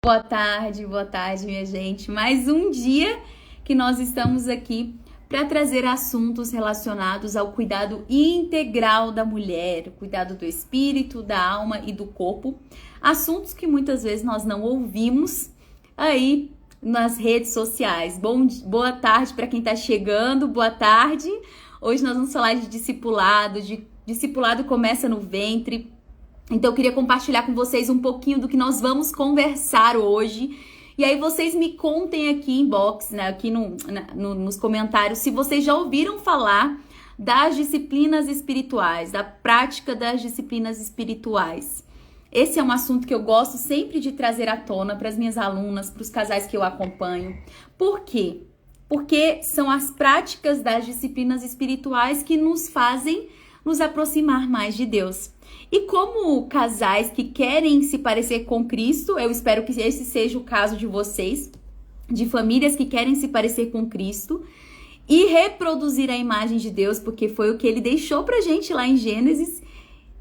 Boa tarde, minha gente. Mais um dia que nós estamos aqui para trazer assuntos relacionados ao cuidado integral da mulher, cuidado do espírito, da alma e do corpo. Assuntos que muitas vezes nós não ouvimos aí nas redes sociais. Boa tarde para quem está chegando, boa tarde. Hoje nós vamos falar de discipulado. Discipulado começa no ventre. Então eu queria compartilhar com vocês um pouquinho do que nós vamos conversar hoje. E aí vocês me contem aqui em inbox, né, aqui nos comentários, se vocês já ouviram falar das disciplinas espirituais, da prática das disciplinas espirituais. Esse é um assunto que eu gosto sempre de trazer à tona para as minhas alunas, para os casais que eu acompanho. Por quê? Porque são as práticas das disciplinas espirituais que nos fazem nos aproximar mais de Deus. E como casais que querem se parecer com Cristo, eu espero que esse seja o caso de vocês, de famílias que querem se parecer com Cristo e reproduzir a imagem de Deus, porque foi o que ele deixou pra gente lá em Gênesis.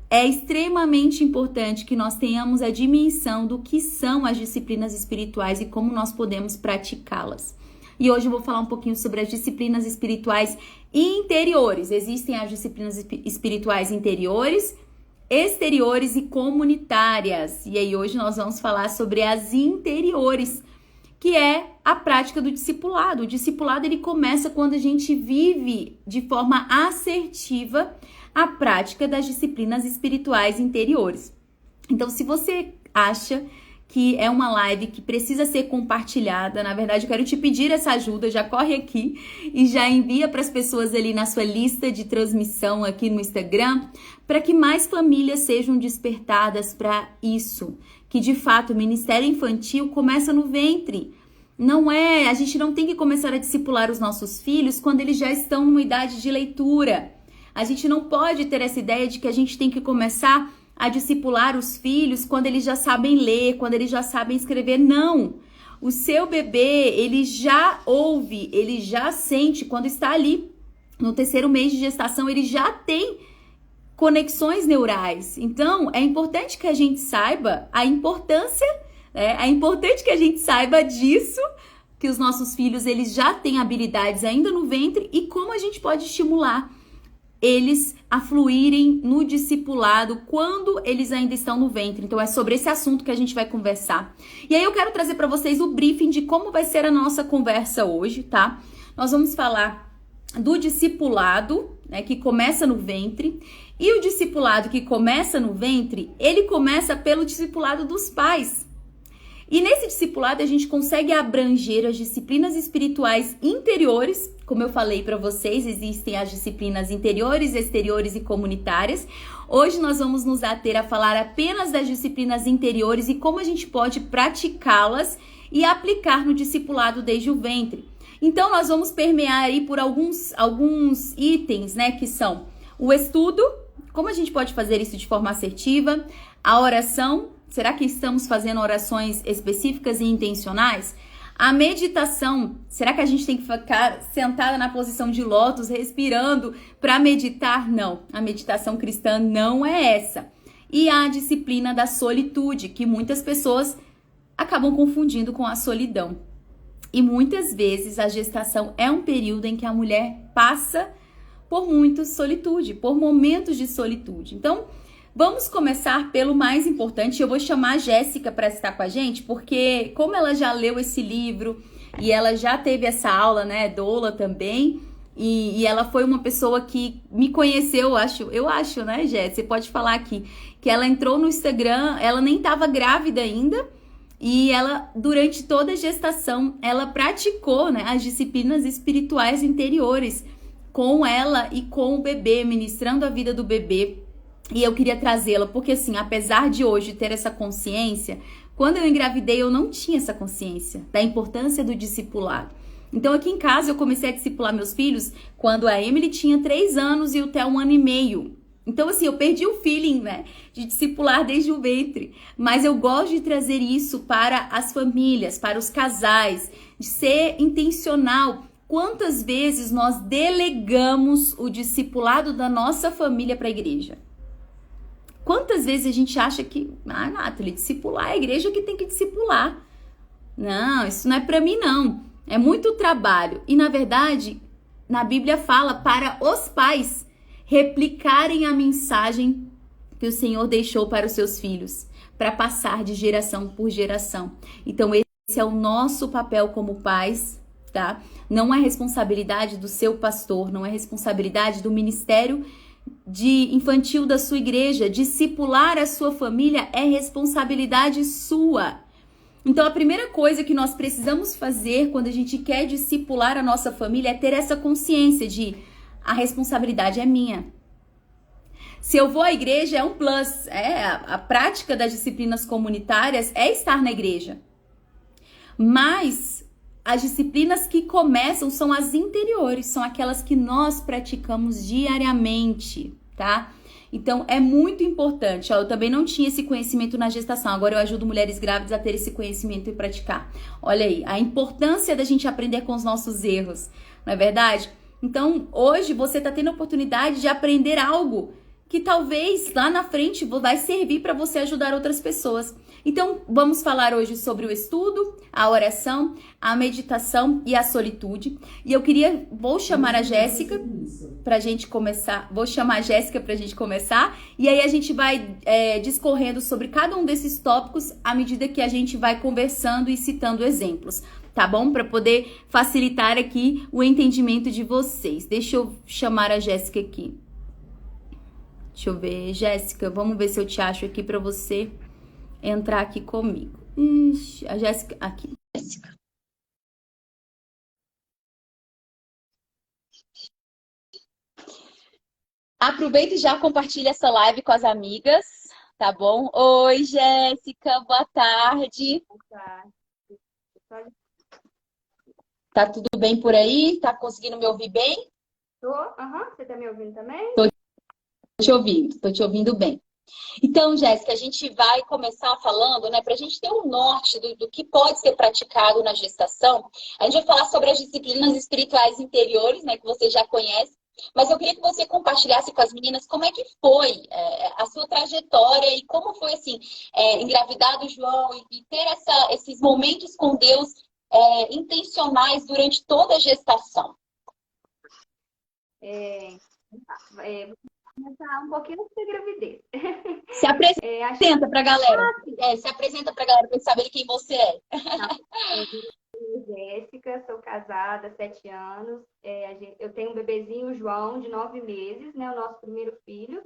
É extremamente importante que nós tenhamos a dimensão do que são as disciplinas espirituais e como nós podemos praticá-las. E hoje eu vou falar um pouquinho sobre as disciplinas espirituais interiores. Existem as disciplinas espirituais interiores, exteriores e comunitárias. E aí hoje nós vamos falar sobre as interiores, que é a prática do discipulado. O discipulado ele começa quando a gente vive de forma assertiva a prática das disciplinas espirituais interiores. Então, se você acha que é uma live que precisa ser compartilhada, na verdade eu quero te pedir essa ajuda, já corre aqui e já envia para as pessoas ali na sua lista de transmissão aqui no Instagram, para que mais famílias sejam despertadas para isso, que de fato o ministério infantil começa no ventre. A gente não tem que começar a discipular os nossos filhos quando eles já estão numa idade de leitura. A gente não pode ter essa ideia de que a gente tem que começar a discipular os filhos quando eles já sabem ler, quando eles já sabem escrever. Não! O seu bebê, ele já ouve, ele já sente, quando está ali no 3º mês de gestação, ele já tem conexões neurais. Então, é importante que a gente saiba a importância, é importante que a gente saiba disso, que os nossos filhos, eles já têm habilidades ainda no ventre e como a gente pode estimular eles a fluírem no discipulado quando eles ainda estão no ventre. Então é sobre esse assunto que a gente vai conversar. E aí eu quero trazer para vocês o briefing de como vai ser a nossa conversa hoje, tá? Nós vamos falar do discipulado, né, que começa no ventre. E o discipulado que começa no ventre, ele começa pelo discipulado dos pais. E nesse discipulado a gente consegue abranger as disciplinas espirituais interiores. Como eu falei para vocês, existem as disciplinas interiores, exteriores e comunitárias. Hoje nós vamos nos ater a falar apenas das disciplinas interiores e como a gente pode praticá-las e aplicar no discipulado desde o ventre. Então nós vamos permear aí por alguns itens, né, que são o estudo, como a gente pode fazer isso de forma assertiva, a oração. Será que estamos fazendo orações específicas e intencionais? A meditação, será que a gente tem que ficar sentada na posição de lótus, respirando para meditar? Não, a meditação cristã não é essa. E a disciplina da solitude, que muitas pessoas acabam confundindo com a solidão. E muitas vezes a gestação é um período em que a mulher passa por muita solitude, por momentos de solitude. Então, vamos começar pelo mais importante. Eu vou chamar a Jéssica para estar com a gente, porque como ela já leu esse livro e ela já teve essa aula, né, doula também, e ela foi uma pessoa que me conheceu, eu acho, né, Jéssica? Você pode falar aqui, que ela entrou no Instagram, ela nem estava grávida ainda, e ela, durante toda a gestação, ela praticou, né, as disciplinas espirituais interiores com ela e com o bebê, ministrando a vida do bebê. E eu queria trazê-la, porque assim, apesar de hoje ter essa consciência, quando eu engravidei eu não tinha essa consciência da importância do discipulado. Então aqui em casa eu comecei a discipular meus filhos quando a Emily tinha 3 anos e o Theo 1 ano e meio. Então assim, eu perdi o feeling, né, de discipular desde o ventre. Mas eu gosto de trazer isso para as famílias, para os casais, de ser intencional. Quantas vezes nós delegamos o discipulado da nossa família para a igreja? Quantas vezes a gente acha que, Nathalie, discipular é a igreja que tem que discipular. Não, isso não é para mim, não. É muito trabalho. E, na verdade, na Bíblia fala para os pais replicarem a mensagem que o Senhor deixou para os seus filhos, para passar de geração por geração. Então, esse é o nosso papel como pais, tá? Não é responsabilidade do seu pastor, não é responsabilidade do ministério de infantil da sua igreja. Discipular a sua família é responsabilidade sua. Então, a primeira coisa que nós precisamos fazer quando a gente quer discipular a nossa família é ter essa consciência de a responsabilidade é minha. Se eu vou à igreja é um plus, a prática das disciplinas comunitárias é estar na igreja. Mas as disciplinas que começam são as interiores, são aquelas que nós praticamos diariamente, tá? Então, é muito importante. Ó, eu também não tinha esse conhecimento na gestação. Agora eu ajudo mulheres grávidas a ter esse conhecimento e praticar. Olha aí, a importância da gente aprender com os nossos erros, não é verdade? Então, hoje você está tendo a oportunidade de aprender algo que talvez lá na frente vai servir para você ajudar outras pessoas. Então, vamos falar hoje sobre o estudo, a oração, a meditação e a solitude. E vou chamar a Jéssica pra gente começar. Vou chamar a Jéssica pra gente começar. E aí a gente vai discorrendo sobre cada um desses tópicos à medida que a gente vai conversando e citando exemplos. Tá bom? Para poder facilitar aqui o entendimento de vocês. Deixa eu chamar a Jéssica aqui. Deixa eu ver, Jéssica, vamos ver se eu te acho aqui para você entrar aqui comigo. Ixi, a Jéssica, aqui. Jéssica. Aproveita e já compartilha essa live com as amigas, tá bom? Oi, Jéssica, boa tarde. Boa tarde. Tá tudo bem por aí? Tá conseguindo me ouvir bem? Tô, você tá me ouvindo também? Tô te ouvindo bem. Então, Jéssica, a gente vai começar falando, né, para a gente ter um norte do que pode ser praticado na gestação. A gente vai falar sobre as disciplinas espirituais interiores, né, que você já conhece, mas eu queria que você compartilhasse com as meninas como é que foi a sua trajetória e como foi, assim, engravidar do João e ter esses momentos com Deus intencionais durante toda a gestação. Vou começar um pouquinho antes da gravidez. Se apresenta pra galera. Se apresenta pra galera pra eles saberem quem você é. Eu sou Jéssica, sou casada há 7 anos. Eu tenho um bebezinho, o João, de 9 meses, né? O nosso primeiro filho.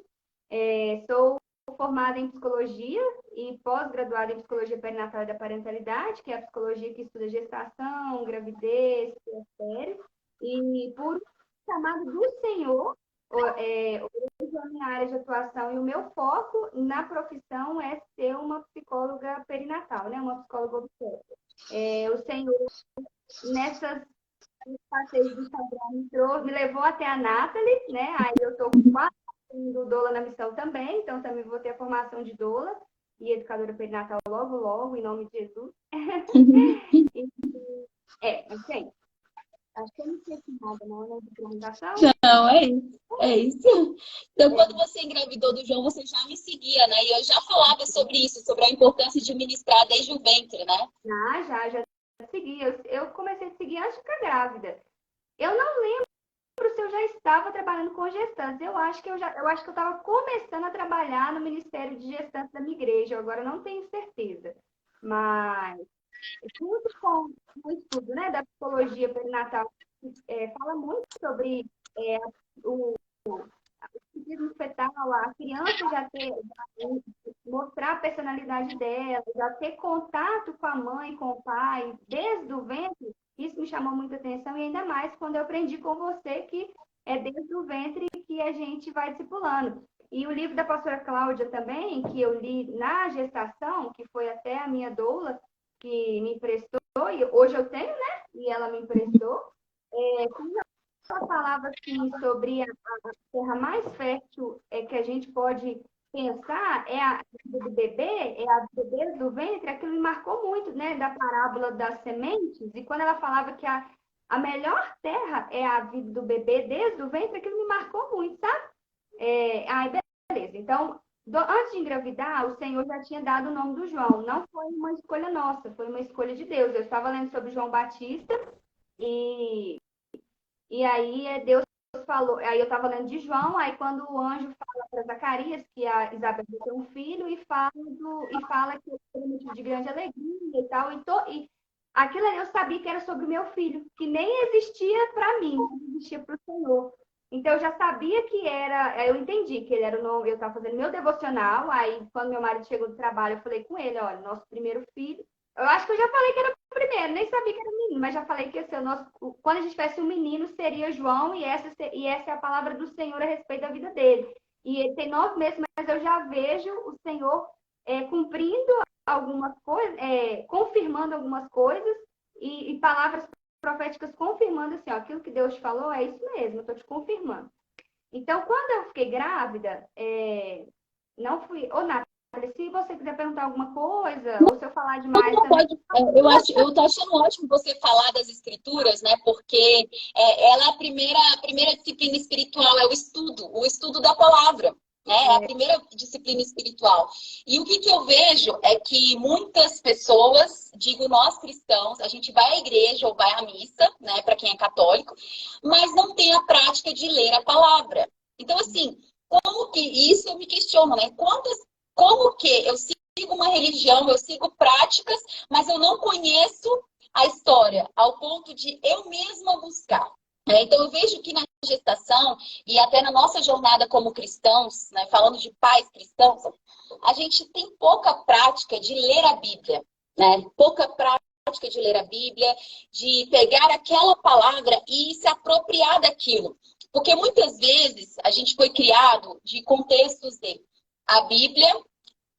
Sou formada em psicologia e pós-graduada em psicologia perinatal e da parentalidade, que é a psicologia que estuda gestação, gravidez, puerpério. E por chamado do Senhor, hoje a minha área de atuação e o meu foco na profissão é ser uma psicóloga perinatal, né? Uma psicóloga obstétrica. O Senhor, nessas passeios do Instagram, me levou até a Nathalie, né? Aí eu estou com 4 anos do Doula na Missão também, então também vou ter a formação de Doula e educadora perinatal logo, logo, em nome de Jesus. Ok. Acho que eu não esqueci nada, não, de apresentação. Não, é isso. Então, quando você engravidou do João, você já me seguia, né? E eu já falava sobre isso, sobre a importância de ministrar desde o ventre, né? Já segui. Eu comecei a seguir antes de ficar grávida. Eu não lembro se eu já estava trabalhando com gestantes. Eu acho que eu estava começando a trabalhar no Ministério de Gestantes da minha igreja. Eu agora não tenho certeza. Mas junto com o estudo, né, da psicologia perinatal, fala muito sobre o ciclismo fetal, a criança já mostrar a personalidade dela, já ter contato com a mãe, com o pai, desde o ventre. Isso me chamou muita atenção, e ainda mais quando eu aprendi com você que é desde o ventre que a gente vai discipulando. E o livro da pastora Cláudia também, que eu li na gestação, que foi até a minha doula, que me emprestou, e hoje eu tenho, né? E ela me emprestou. Quando ela falava assim sobre a terra mais fértil que a gente pode pensar, é a vida do bebê, é a vida desde o ventre, aquilo me marcou muito, né? Da parábola das sementes. E quando ela falava que a melhor terra é a vida do bebê desde o ventre, aquilo me marcou muito, sabe? Beleza. Então, Antes de engravidar, o Senhor já tinha dado o nome do João. Não foi uma escolha nossa, foi uma escolha de Deus. Eu estava lendo sobre João Batista e, e aí Deus falou. Aí eu estava lendo de João, aí quando o anjo fala para Zacarias que a Isabel vai ter um filho e fala que ele é motivo de grande alegria e tal. E aquilo ali eu sabia que era sobre o meu filho, que nem existia para mim, não existia para o Senhor. Então, eu já sabia que era. Eu entendi que ele era o nome. Eu estava fazendo meu devocional. Aí, quando meu marido chegou do trabalho, eu falei com ele: olha, nosso primeiro filho. Eu acho que eu já falei que era o primeiro, nem sabia que era menino, mas já falei que ia ser o nosso. Quando a gente tivesse um menino, seria João, e essa é a palavra do Senhor a respeito da vida dele. E ele tem 9 meses, mas eu já vejo o Senhor cumprindo algumas coisas, confirmando algumas coisas, e palavras proféticas confirmando assim, ó, aquilo que Deus falou é isso mesmo, eu estou te confirmando. Então, quando eu fiquei grávida, não fui. Ô, Nathalie, se você quiser perguntar alguma coisa, ou se eu falar demais Não também. pode, eu tô achando ótimo você falar das escrituras, né? Porque ela é a primeira disciplina espiritual, é o estudo da palavra. Né? É a primeira disciplina espiritual. E o que eu vejo é que muitas pessoas, digo nós cristãos, a gente vai à igreja ou vai à missa, né, para quem é católico, mas não tem a prática de ler a palavra. Então, assim, como que isso eu me questiono, né? Como que eu sigo uma religião, eu sigo práticas, mas eu não conheço a história, ao ponto de eu mesma buscar. Então, eu vejo que na gestação, e até na nossa jornada como cristãos, né, falando de pais cristãos, a gente tem pouca prática de ler a Bíblia. Né? Pouca prática de ler a Bíblia, de pegar aquela palavra e se apropriar daquilo. Porque muitas vezes a gente foi criado de contextos de a Bíblia,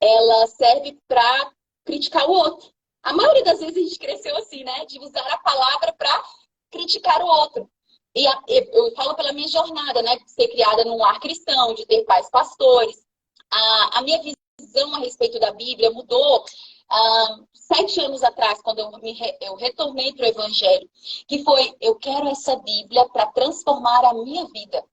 ela serve para criticar o outro. A maioria das vezes a gente cresceu assim, né? De usar a palavra para criticar o outro. E eu falo pela minha jornada, né? De ser criada num lar cristão, de ter pais pastores. A minha visão a respeito da Bíblia mudou 7 anos atrás, quando eu retornei para o Evangelho. Que foi, eu quero essa Bíblia para transformar a minha vida.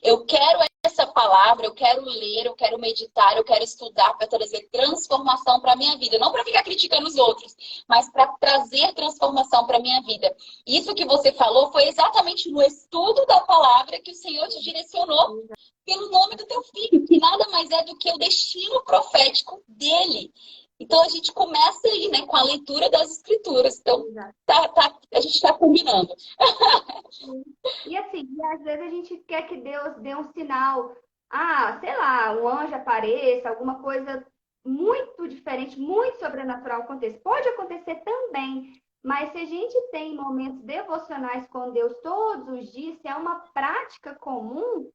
Eu quero essa palavra, eu quero ler, eu quero meditar, eu quero estudar para trazer transformação para a minha vida. Não para ficar criticando os outros, mas para trazer transformação para a minha vida. Isso que você falou foi exatamente no estudo da palavra que o Senhor te direcionou pelo nome do teu filho, que nada mais é do que o destino profético dele. Então, a gente começa aí, né, com a leitura das escrituras. Então, a gente está combinando. E assim, às vezes a gente quer que Deus dê um sinal, sei lá, um anjo apareça, alguma coisa muito diferente, muito sobrenatural aconteça. Pode acontecer também, mas se a gente tem momentos devocionais com Deus todos os dias, se é uma prática comum,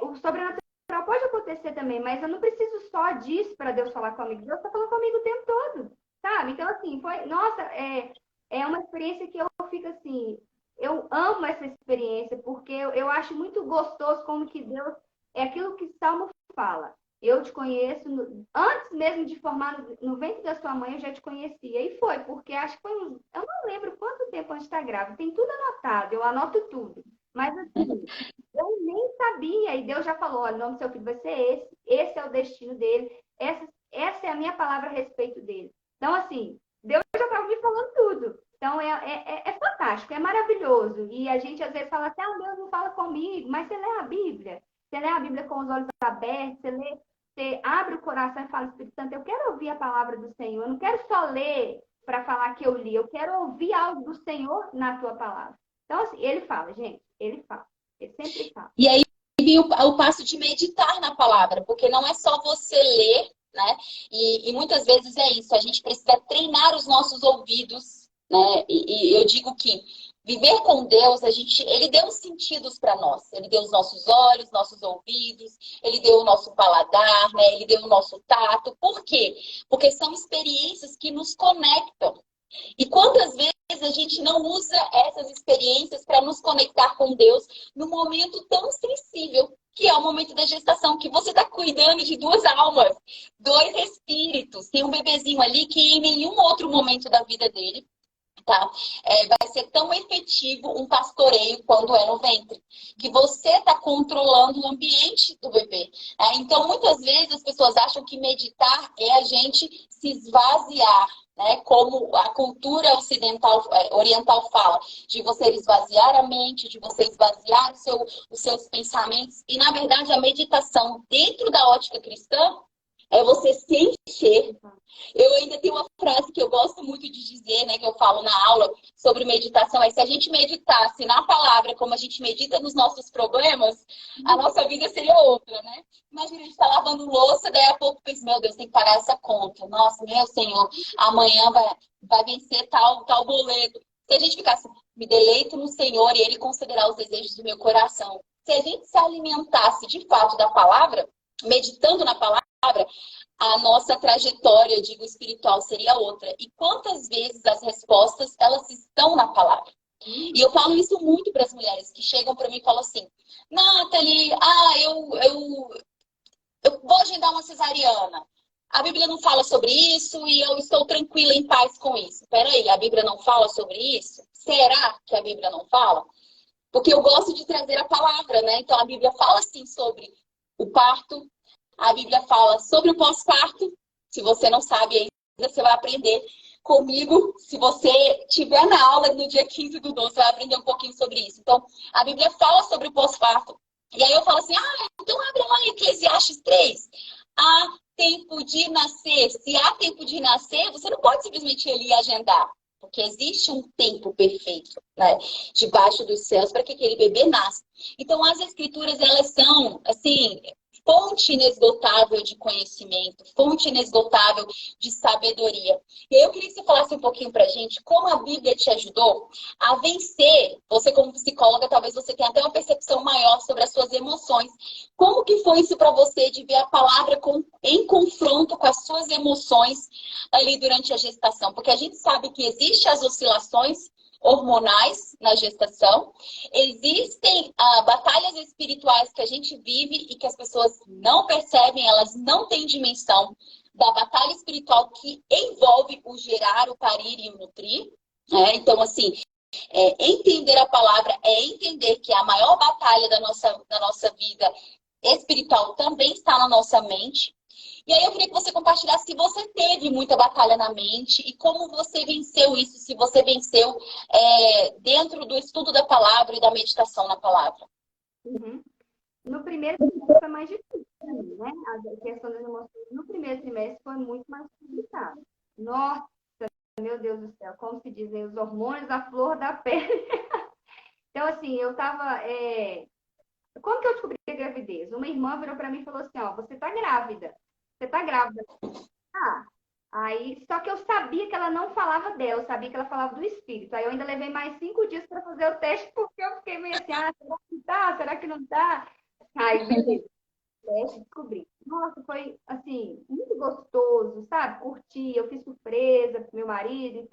o sobrenatural pode acontecer também, mas eu não preciso só disso para Deus falar comigo. Deus está falando comigo o tempo todo, sabe? Então, assim, nossa, é uma experiência que eu fico assim. Eu amo essa experiência, porque eu acho muito gostoso como que Deus... É aquilo que Salmo fala. Eu te conheço... Antes mesmo de formar no ventre da sua mãe, eu já te conhecia. E foi, porque acho que foi uns... Eu não lembro quanto tempo antes de estar grávida. Tem tudo anotado, eu anoto tudo. Mas assim, eu nem sabia. E Deus já falou, olha, o nome do seu filho vai ser esse. Esse é o destino dele. Essa é a minha palavra a respeito dele. Então, assim, Deus já estava me falando tudo. Então, é fantástico, é maravilhoso. E a gente às vezes fala assim, Deus não fala comigo, mas você lê a Bíblia. Você lê a Bíblia com os olhos abertos, você abre o coração e fala, Espírito Santo, eu quero ouvir a palavra do Senhor. Eu não quero só ler para falar que eu li, eu quero ouvir algo do Senhor na tua palavra. Então, assim, ele fala, gente, ele fala. Ele sempre fala. E aí vem o passo de meditar na palavra, porque não é só você ler, né? E muitas vezes é isso, a gente precisa treinar os nossos ouvidos, né? E eu digo que viver com Deus, ele deu os sentidos para nós. Ele deu os nossos olhos, nossos ouvidos, ele deu o nosso paladar, né? Ele deu o nosso tato. Por quê? Porque são experiências que nos conectam. E quantas vezes a gente não usa essas experiências para nos conectar com Deus num momento tão sensível, que é o momento da gestação, que você está cuidando de 2 almas, 2 espíritos. Tem um bebezinho ali que em nenhum outro momento da vida dele tá? Vai ser tão efetivo um pastoreio quando é no ventre, que você está controlando o ambiente do bebê. Né? Então, muitas vezes as pessoas acham que meditar é a gente se esvaziar, né? Como a cultura ocidental, oriental fala, de você esvaziar a mente, de você esvaziar os seus pensamentos. E, na verdade, a meditação dentro da ótica cristã é você se encher. Eu ainda tenho uma frase que eu gosto muito de dizer, né, que eu falo na aula sobre meditação, é se a gente meditasse na palavra como a gente medita nos nossos problemas, a nossa vida seria outra, né? Imagina, a gente tá lavando louça, daí a pouco pensa, meu Deus, tem que pagar essa conta. Nossa, meu Senhor, amanhã vai vencer tal boleto. Se a gente ficasse, me deleito no Senhor e Ele considerar os desejos do meu coração. Se a gente se alimentasse de fato da palavra, meditando na palavra, a nossa trajetória, digo, espiritual seria outra. E quantas vezes as respostas, elas estão na palavra. E eu falo isso muito para as mulheres que chegam para mim e falam assim, Nathalie, eu vou agendar uma cesariana. A Bíblia não fala sobre isso e eu estou tranquila, em paz com isso. Peraí, a Bíblia não fala sobre isso? Será que a Bíblia não fala? Porque eu gosto de trazer a palavra, né? Então a Bíblia fala sim sobre o parto, a Bíblia fala sobre o pós-parto. Se você não sabe ainda, você vai aprender comigo. Se você estiver na aula no dia 15 do 12, você vai aprender um pouquinho sobre isso. Então, a Bíblia fala sobre o pós-parto. E aí eu falo assim, então abre lá em Eclesiastes 3. Há tempo de nascer. Se há tempo de nascer, você não pode simplesmente ir ali e agendar. Porque existe um tempo perfeito, né, debaixo dos céus para que aquele bebê nasça. Então, as escrituras, elas são, assim, fonte inesgotável de conhecimento, fonte inesgotável de sabedoria. E aí eu queria que você falasse um pouquinho pra gente como a Bíblia te ajudou a vencer. Você como psicóloga, talvez você tenha até uma percepção maior sobre as suas emoções. Como que foi isso para você de ver a palavra em confronto com as suas emoções ali durante a gestação? Porque a gente sabe que existem as oscilações hormonais na gestação. Existem batalhas espirituais que a gente vive e que as pessoas não percebem, elas não têm dimensão da batalha espiritual que envolve o gerar, o parir e o nutrir. Então, assim, entender a palavra é entender que a maior batalha da nossa vida espiritual também está na nossa mente. E aí eu queria que você compartilhasse se você teve muita batalha na mente e como você venceu isso, se você venceu dentro do estudo da palavra e da meditação na palavra. Uhum. No primeiro trimestre foi mais difícil, né? A questão das emoções no primeiro trimestre foi muito mais complicada. Nossa, meu Deus do céu, como se dizem, os hormônios à flor da pele. Então, assim, eu tava... Como que eu descobri a gravidez? Uma irmã virou para mim e falou assim, ó, você tá grávida. Você tá grávida. Aí, só que eu sabia que ela não falava dela, eu sabia que ela falava do espírito. Aí eu ainda levei mais 5 dias para fazer o teste, porque eu fiquei meio assim, será que tá? Será que não tá? Aí, beleza. Teste, descobri. Nossa, foi, assim, muito gostoso, sabe? Curti, eu fiz surpresa pro meu marido.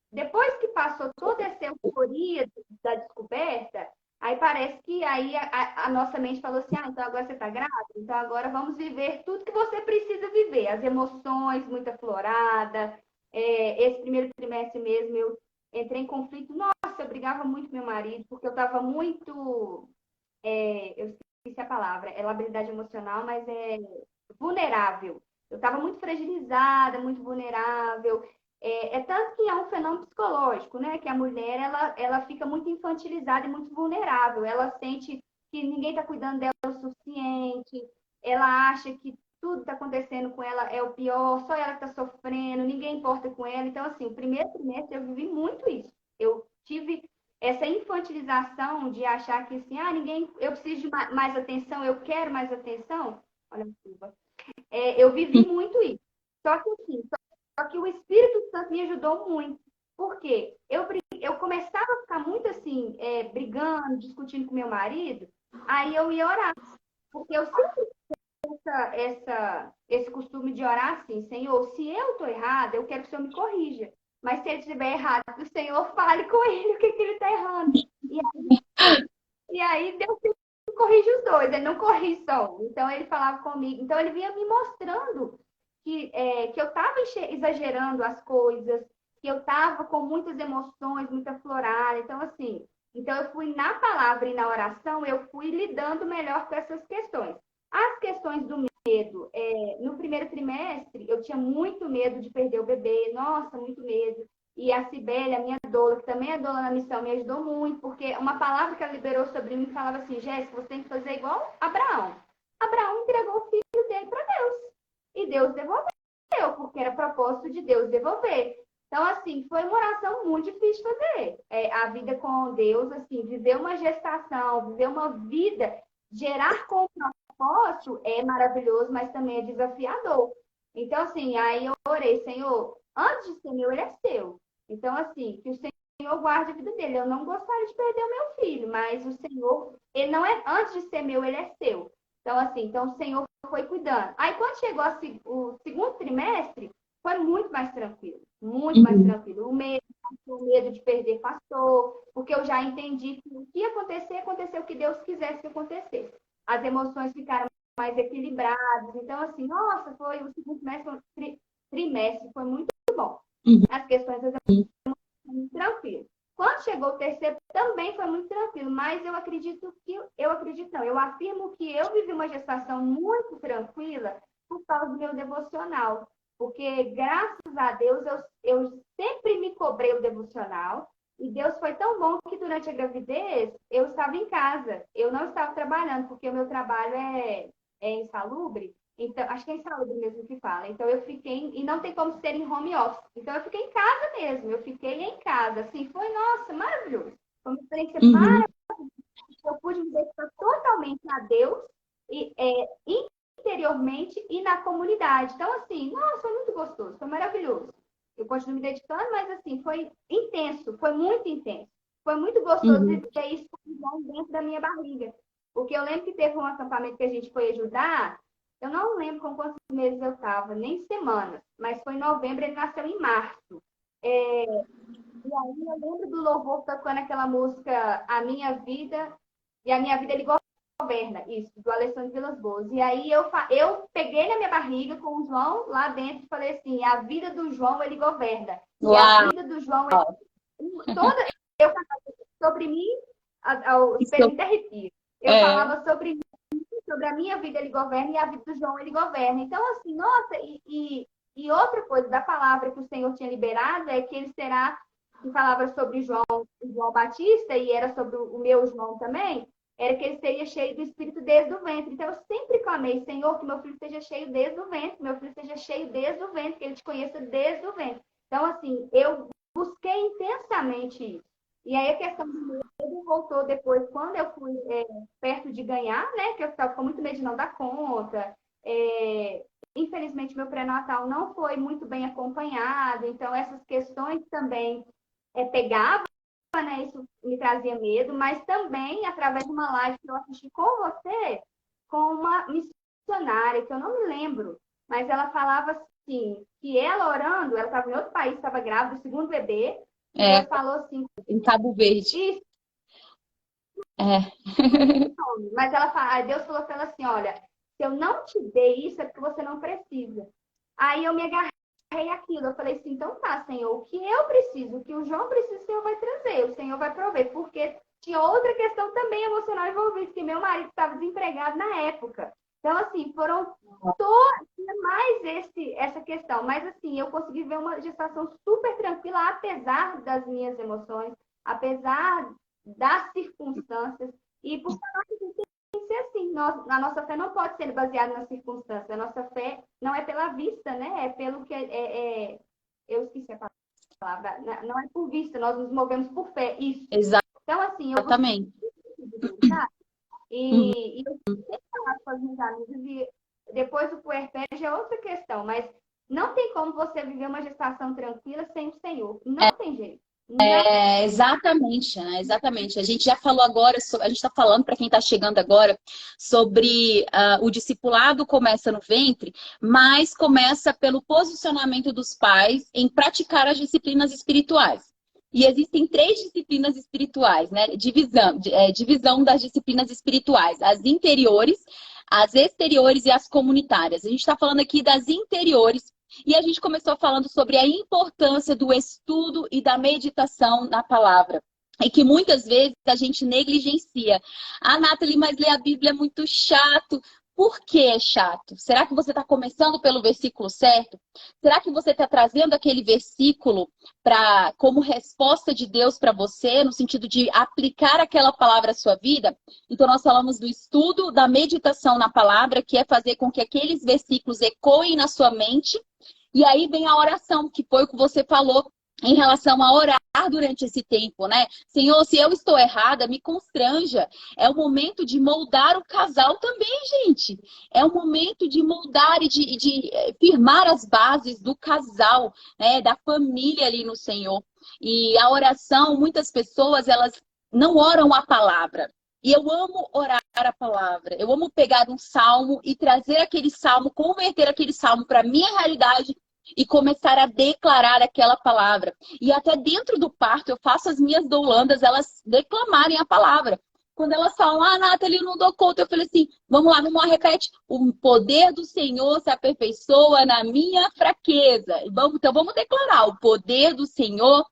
Depois que passou toda essa euforia da descoberta, aí parece que aí a nossa mente falou assim, então agora você está grávida, então agora vamos viver tudo que você precisa viver. As emoções muito afloradas. Esse primeiro trimestre mesmo eu entrei em conflito. Nossa, eu brigava muito com meu marido, porque eu estava muito... eu esqueci a palavra, é labilidade emocional, mas é vulnerável. Eu estava muito fragilizada, muito vulnerável. Tanto que é um fenômeno psicológico, né? Que a mulher, ela fica muito infantilizada e muito vulnerável. Ela sente que ninguém está cuidando dela o suficiente. Ela acha que tudo está acontecendo com ela é o pior, só ela que está sofrendo, ninguém importa com ela. Então, assim, o primeiro trimestre eu vivi muito isso. Eu tive essa infantilização de achar que, assim, eu preciso de mais atenção, eu quero mais atenção. Olha a curva. Eu vivi muito isso. Só que, assim, só que o Espírito Santo me ajudou muito. Por quê? Eu começava a ficar muito assim, brigando, discutindo com meu marido, aí eu ia orar. Porque eu sempre tinha esse costume de orar assim, Senhor, se eu estou errada, eu quero que o Senhor me corrija. Mas se ele estiver errado, o Senhor fale com ele o que ele está errando. E aí Deus corrige os dois, ele não corrige só um. Então ele falava comigo. Então ele vinha me mostrando que eu estava exagerando as coisas, que eu estava com muitas emoções, muito aflorada. Então, assim, então eu fui na palavra e na oração, eu fui lidando melhor com essas questões. As questões do medo, no primeiro trimestre, eu tinha muito medo de perder o bebê, nossa, muito medo. E a Cibele, a minha doula, que também é doula na missão, me ajudou muito, porque uma palavra que ela liberou sobre mim falava assim: Jéssica, você tem que fazer igual Abraão. Abraão entregou o filho dele para Deus. E Deus devolveu, porque era propósito de Deus devolver. Então, assim, foi uma oração muito difícil de fazer. A vida com Deus, assim, viver uma gestação, viver uma vida, gerar com propósito é maravilhoso, mas também é desafiador. Então, assim, aí eu orei: Senhor, antes de ser meu, ele é seu. Então, assim, que o Senhor guarde a vida dele. Eu não gostaria de perder o meu filho, mas o Senhor, ele não é, antes de ser meu, ele é seu. Então, assim, então o Senhor foi cuidando. Aí, quando chegou o segundo trimestre, foi muito mais tranquilo. Muito mais tranquilo. O medo de perder passou, porque eu já entendi que o que ia acontecer, aconteceu o que Deus quisesse que acontecesse. As emoções ficaram mais equilibradas. Então, assim, nossa, foi o segundo trimestre foi muito bom. As questões das emoções foram muito tranquilas. Quando chegou o terceiro, também foi muito tranquilo, mas eu afirmo que eu vivi uma gestação muito tranquila por causa do meu devocional. Porque, graças a Deus, eu sempre me cobrei o devocional. E Deus foi tão bom que durante a gravidez eu estava em casa. Eu não estava trabalhando, porque o meu trabalho é insalubre. Então, acho que é insalubre mesmo que fala. Então, eu fiquei... E não tem como ser em home office. Então, eu fiquei em casa mesmo. Eu fiquei em casa. Assim, foi, nossa, maravilhoso. Foi uma experiência maravilhosa. Eu pude me dedicar totalmente a Deus. E interiormente e na comunidade. Então, assim, nossa, foi muito gostoso, foi maravilhoso. Eu continuo me dedicando, mas, assim, foi intenso, foi muito intenso. Foi muito gostoso viver isso dentro da minha barriga. Porque eu lembro que teve um acampamento que a gente foi ajudar, eu não lembro com quantos meses eu estava, nem semanas, mas foi em novembro, ele nasceu em março. E aí eu lembro do louvor tocando aquela música A Minha Vida, e a Minha Vida Ele Governa, isso, do Alessandro Vilas Boas. E aí eu peguei na minha barriga com o João lá dentro e falei assim: a vida do João, ele governa. Uau. E a vida do João, eu falava sobre mim, o espelho me derretia. Eu falava sobre mim, sobre a minha vida, ele governa, e a vida do João, ele governa. Então, assim, nossa, e outra coisa da palavra que o Senhor tinha liberado é que ele será, que falava sobre João Batista, e era sobre o meu João também, era que ele seria cheio do Espírito desde o ventre. Então, eu sempre clamei: Senhor, que meu filho seja cheio desde o ventre, meu filho seja cheio desde o ventre, que ele te conheça desde o ventre. Então, assim, eu busquei intensamente isso. E aí a questão do medo voltou depois, quando eu fui perto de ganhar, né? Que eu ficava com muito medo de não dar conta. Infelizmente, meu pré-natal não foi muito bem acompanhado. Então, essas questões também pegavam, né? Isso me trazia medo, mas também, através de uma live que eu assisti com você, com uma missionária, que eu não me lembro, mas ela falava assim, que ela orando, ela estava em outro país, estava grávida do segundo bebê, e ela falou assim... Em Cabo Verde. Isso. Mas Deus falou para ela assim: olha, se eu não te dei isso, é porque você não precisa. Aí eu me agarrei aquilo, eu falei assim: então tá, Senhor, o que eu preciso, o que o João precisa, o Senhor vai trazer, o Senhor vai prover, porque tinha outra questão também emocional envolvida, que meu marido estava desempregado na época. Então, assim, tinha mais essa questão, mas assim, eu consegui ver uma gestação super tranquila, apesar das minhas emoções, apesar das circunstâncias, e por falar que tem que ser assim, a nossa fé não pode ser baseada nas circunstâncias, a nossa fé não é pela vista, né? É pelo que eu esqueci a palavra, não é por vista, nós nos movemos por fé, isso. Então, assim, Exatamente. E eu sempre falava com as minhas amigas, e depois do puerpério já é outra questão, mas não tem como você viver uma gestação tranquila sem o Senhor, não tem jeito. Exatamente, né? Exatamente. A gente já falou agora, a gente está falando para quem está chegando agora sobre o discipulado começa no ventre, mas começa pelo posicionamento dos pais em praticar as disciplinas espirituais. E existem 3 disciplinas espirituais, né? Divisão das disciplinas espirituais: as interiores, as exteriores e as comunitárias. A gente está falando aqui das interiores, E a gente começou falando sobre a importância do estudo e da meditação na palavra. E que muitas vezes a gente negligencia. Ah, Nathalie, mas ler a Bíblia é muito chato. Por que é chato? Será que você está começando pelo versículo certo? Será que você está trazendo aquele versículo como resposta de Deus para você, no sentido de aplicar aquela palavra à sua vida? Então, nós falamos do estudo, da meditação na palavra, que é fazer com que aqueles versículos ecoem na sua mente. E aí vem a oração, que foi o que você falou em relação a orar durante esse tempo, né? Senhor, se eu estou errada, me constranja. É o momento de moldar o casal também, gente. É o momento de moldar e de firmar as bases do casal, né? Da família ali no Senhor. E a oração, muitas pessoas, elas não oram a palavra. E eu amo orar a palavra. Eu amo pegar um salmo e trazer aquele salmo, converter aquele salmo para a minha realidade e começar a declarar aquela palavra. E até dentro do parto, eu faço as minhas doulandas, elas declamarem a palavra. Quando elas falam, ah, Nathalie, eu não dou conta, eu falei assim, vamos lá, repete. O poder do Senhor se aperfeiçoa na minha fraqueza. Então vamos declarar, o poder do Senhor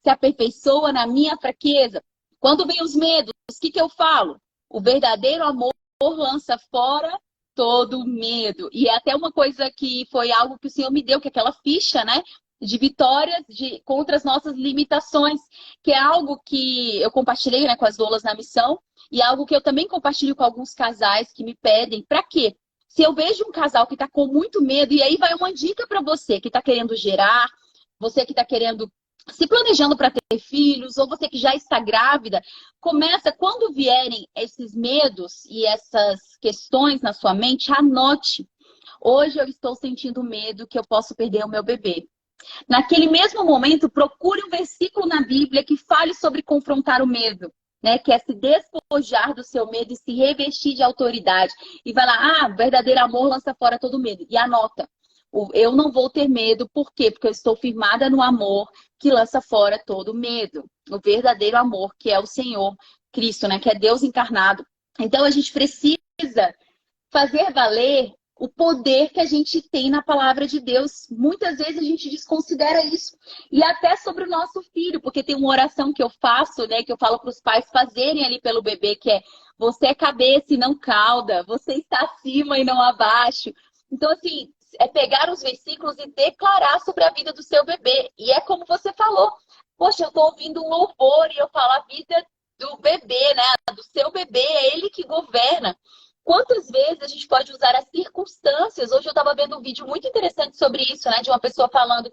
se aperfeiçoa na minha fraqueza. Quando vem os medos, o que eu falo? O verdadeiro amor lança fora todo medo. E é até uma coisa que foi algo que o Senhor me deu, que é aquela ficha, né? De vitórias contra as nossas limitações, que é algo que eu compartilhei, né, com as doulas na missão, e é algo que eu também compartilho com alguns casais que me pedem. Para quê? Se eu vejo um casal que está com muito medo, e aí vai uma dica para você que está querendo gerar, você que está querendo se planejando para ter filhos, ou você que já está grávida, começa, quando vierem esses medos e essas questões na sua mente, anote. Hoje eu estou sentindo medo que eu posso perder o meu bebê. Naquele mesmo momento, procure um versículo na Bíblia que fale sobre confrontar o medo, né? Que é se despojar do seu medo e se revestir de autoridade. E vai lá, verdadeiro amor lança fora todo medo. E anota. Eu não vou ter medo, por quê? Porque eu estou firmada no amor que lança fora todo medo. O verdadeiro amor, que é o Senhor Cristo, né? Que é Deus encarnado. Então, a gente precisa fazer valer o poder que a gente tem na palavra de Deus. Muitas vezes a gente desconsidera isso. E até sobre o nosso filho, porque tem uma oração que eu faço, né? Que eu falo para os pais fazerem ali pelo bebê, que é: você é cabeça e não cauda, você está acima e não abaixo. Então, assim, é pegar os versículos e declarar sobre a vida do seu bebê. E é como você falou. Poxa, eu estou ouvindo um louvor e eu falo a vida do bebê, né? Do seu bebê, é ele que governa. Quantas vezes a gente pode usar as circunstâncias? Hoje eu estava vendo um vídeo muito interessante sobre isso, né? De uma pessoa falando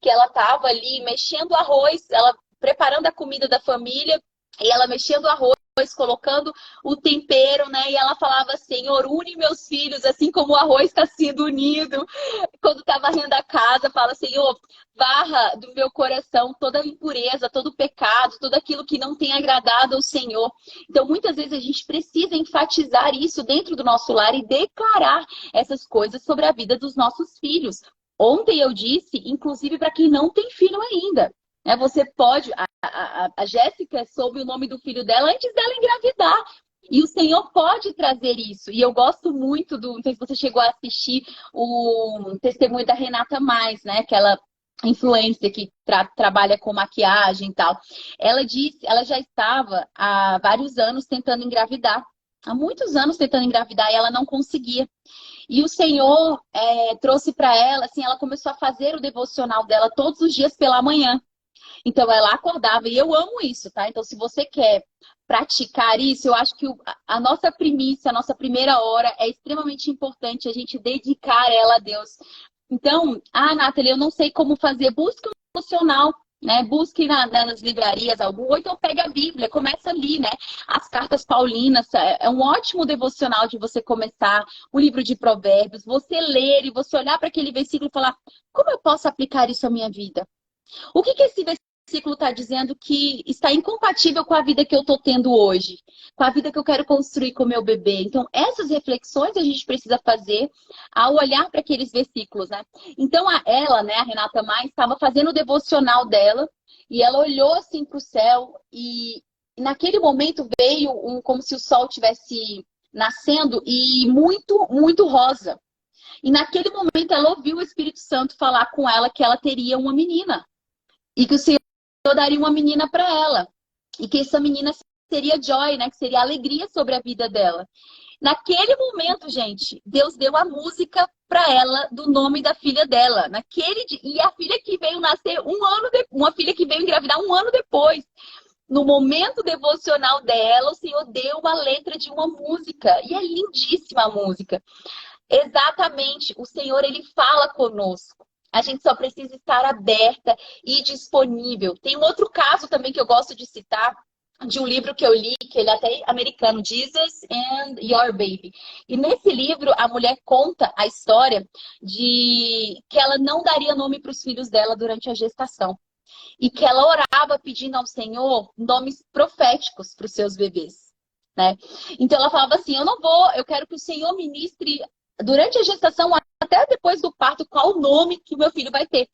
que ela estava ali mexendo arroz, ela preparando a comida da família, e ela mexendo arroz, colocando o tempero, né? E ela falava: Senhor, une meus filhos, assim como o arroz está sendo unido. Quando está varrendo a casa, fala: Senhor, varra do meu coração toda a impureza, todo o pecado, tudo aquilo que não tem agradado ao Senhor. Então, muitas vezes a gente precisa enfatizar isso dentro do nosso lar e declarar essas coisas sobre a vida dos nossos filhos. Ontem eu disse, inclusive para quem não tem filho ainda, né? Você pode... A Jéssica soube o nome do filho dela antes dela engravidar. E o Senhor pode trazer isso. E eu gosto muito não sei se você chegou a assistir o testemunho da Renata Mais, né? Aquela influencer que trabalha com maquiagem e tal. Ela disse, ela já estava há vários anos tentando engravidar. Há muitos anos tentando engravidar e ela não conseguia. E o Senhor trouxe para ela, assim, ela começou a fazer o devocional dela todos os dias pela manhã. Então, ela acordava, e eu amo isso, tá? Então, se você quer praticar isso, eu acho que a nossa primícia, a nossa primeira hora é extremamente importante a gente dedicar ela a Deus. Então, Nathalie, eu não sei como fazer, busque um devocional, né? Busque nas livrarias algum, ou então pegue a Bíblia, começa ali, né? As cartas paulinas, é um ótimo devocional de você começar, o livro de Provérbios, você ler e você olhar para aquele versículo e falar: como eu posso aplicar isso à minha vida? O que esse versículo está dizendo que está incompatível com a vida que eu estou tendo hoje? Com a vida que eu quero construir com o meu bebê? Então, essas reflexões a gente precisa fazer ao olhar para aqueles versículos, né? Então, ela, né, a Renata Mais, estava fazendo o devocional dela e ela olhou assim para o céu e naquele momento veio como se o sol estivesse nascendo e muito, muito rosa. E naquele momento ela ouviu o Espírito Santo falar com ela que ela teria uma menina. E que o Senhor daria uma menina para ela. E que essa menina seria Joy, né? Que seria alegria sobre a vida dela. Naquele momento, gente, Deus deu a música para ela do nome da filha dela. E a filha que veio nascer uma filha que veio engravidar um ano depois. No momento devocional dela, o Senhor deu a letra de uma música. E é lindíssima a música. Exatamente, o Senhor, ele fala conosco. A gente só precisa estar aberta e disponível. Tem um outro caso também que eu gosto de citar, de um livro que eu li, que ele é até americano, Jesus and Your Baby. E nesse livro, a mulher conta a história de que ela não daria nome para os filhos dela durante a gestação. E que ela orava pedindo ao Senhor nomes proféticos para os seus bebês, né? Então ela falava assim, eu quero que o Senhor ministre durante a gestação, até depois do parto, qual o nome que o meu filho vai ter.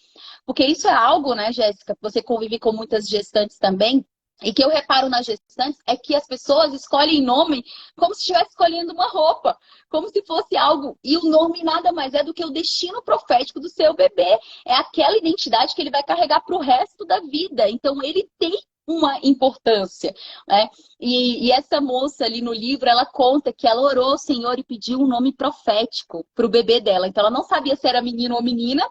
Porque isso é algo, né, Jéssica, você convive com muitas gestantes também, e que eu reparo nas gestantes é que as pessoas escolhem nome como se estivesse escolhendo uma roupa, como se fosse algo. E o nome nada mais é do que o destino profético do seu bebê. É aquela identidade que ele vai carregar para o resto da vida. Então, ele tem uma importância, né? E essa moça ali no livro, ela conta que ela orou ao Senhor e pediu um nome profético para o bebê dela. Então, ela não sabia se era menino ou menina.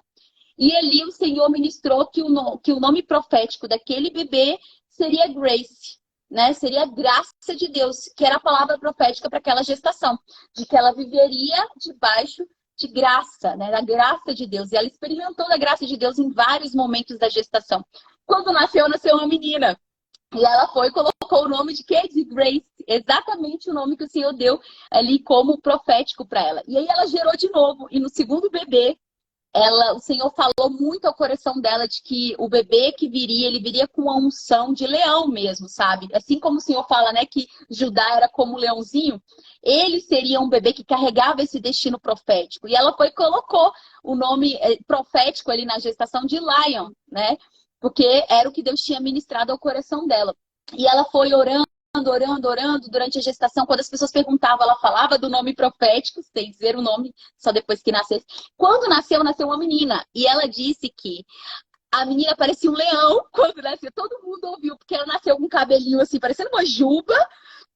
E ali o Senhor ministrou que o nome profético daquele bebê seria Grace, né? Seria a graça de Deus, que era a palavra profética para aquela gestação, de que ela viveria debaixo de graça, né? Da graça de Deus. E ela experimentou da graça de Deus em vários momentos da gestação. Quando nasceu uma menina. E ela foi e colocou o nome de quê? De Grace. Exatamente o nome que o Senhor deu ali como profético para ela. E aí ela gerou de novo. E no segundo bebê, o Senhor falou muito ao coração dela de que o bebê que viria, ele viria com a unção de leão mesmo, sabe? Assim como o Senhor fala, né, que Judá era como um leãozinho, ele seria um bebê que carregava esse destino profético. E ela foi e colocou o nome profético ali na gestação de Lion, né? Porque era o que Deus tinha ministrado ao coração dela. E ela foi orando durante a gestação. Quando as pessoas perguntavam, ela falava do nome profético, sem dizer o nome, só depois que nascesse. Quando nasceu uma menina. E ela disse que a menina parecia um leão quando nasceu. Todo mundo ouviu, porque ela nasceu com um cabelinho assim, parecendo uma juba,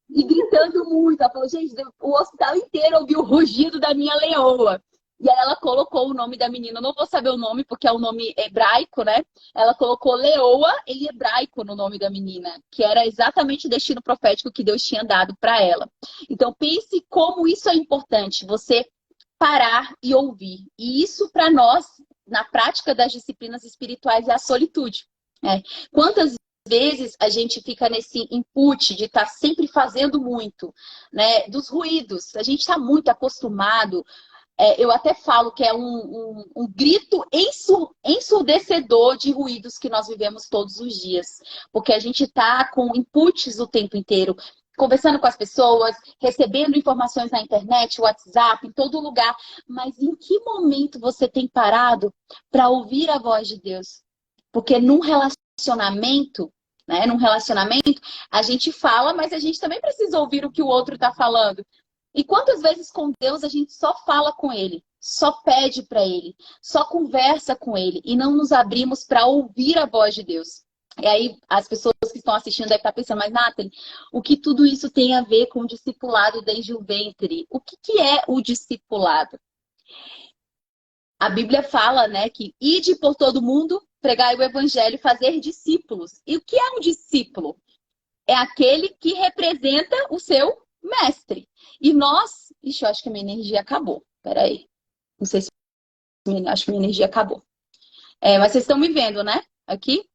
e gritando muito. Ela falou, gente, o hospital inteiro ouviu o rugido da minha leoa. E aí ela colocou o nome da menina, eu não vou saber o nome, porque é um nome hebraico, né? Ela colocou Leoa em hebraico no nome da menina, que era exatamente o destino profético que Deus tinha dado para ela. Então pense como isso é importante, você parar e ouvir. E isso para nós, na prática das disciplinas espirituais, é a solitude, né? Quantas vezes a gente fica nesse input de estar sempre fazendo muito, né? Dos ruídos, a gente está muito acostumado. Eu até falo que é um grito ensurdecedor de ruídos que nós vivemos todos os dias. Porque a gente está com inputs o tempo inteiro, conversando com as pessoas, recebendo informações na internet, WhatsApp, em todo lugar. Mas em que momento você tem parado para ouvir a voz de Deus? Porque num relacionamento, né, a gente fala, mas a gente também precisa ouvir o que o outro está falando. E quantas vezes com Deus a gente só fala com Ele, só pede para Ele, só conversa com Ele e não nos abrimos para ouvir a voz de Deus? E aí as pessoas que estão assistindo devem estar pensando, mas Nathalie, o que tudo isso tem a ver com o discipulado desde o ventre? O que é o discipulado? A Bíblia fala, né, que ide por todo mundo, pregai o evangelho e fazer discípulos. E o que é um discípulo? É aquele que representa o seu mestre. E nós... Ixi, eu acho que a minha energia acabou. Peraí. Não sei se... Acho que minha energia acabou. Mas vocês estão me vendo, né? Aqui.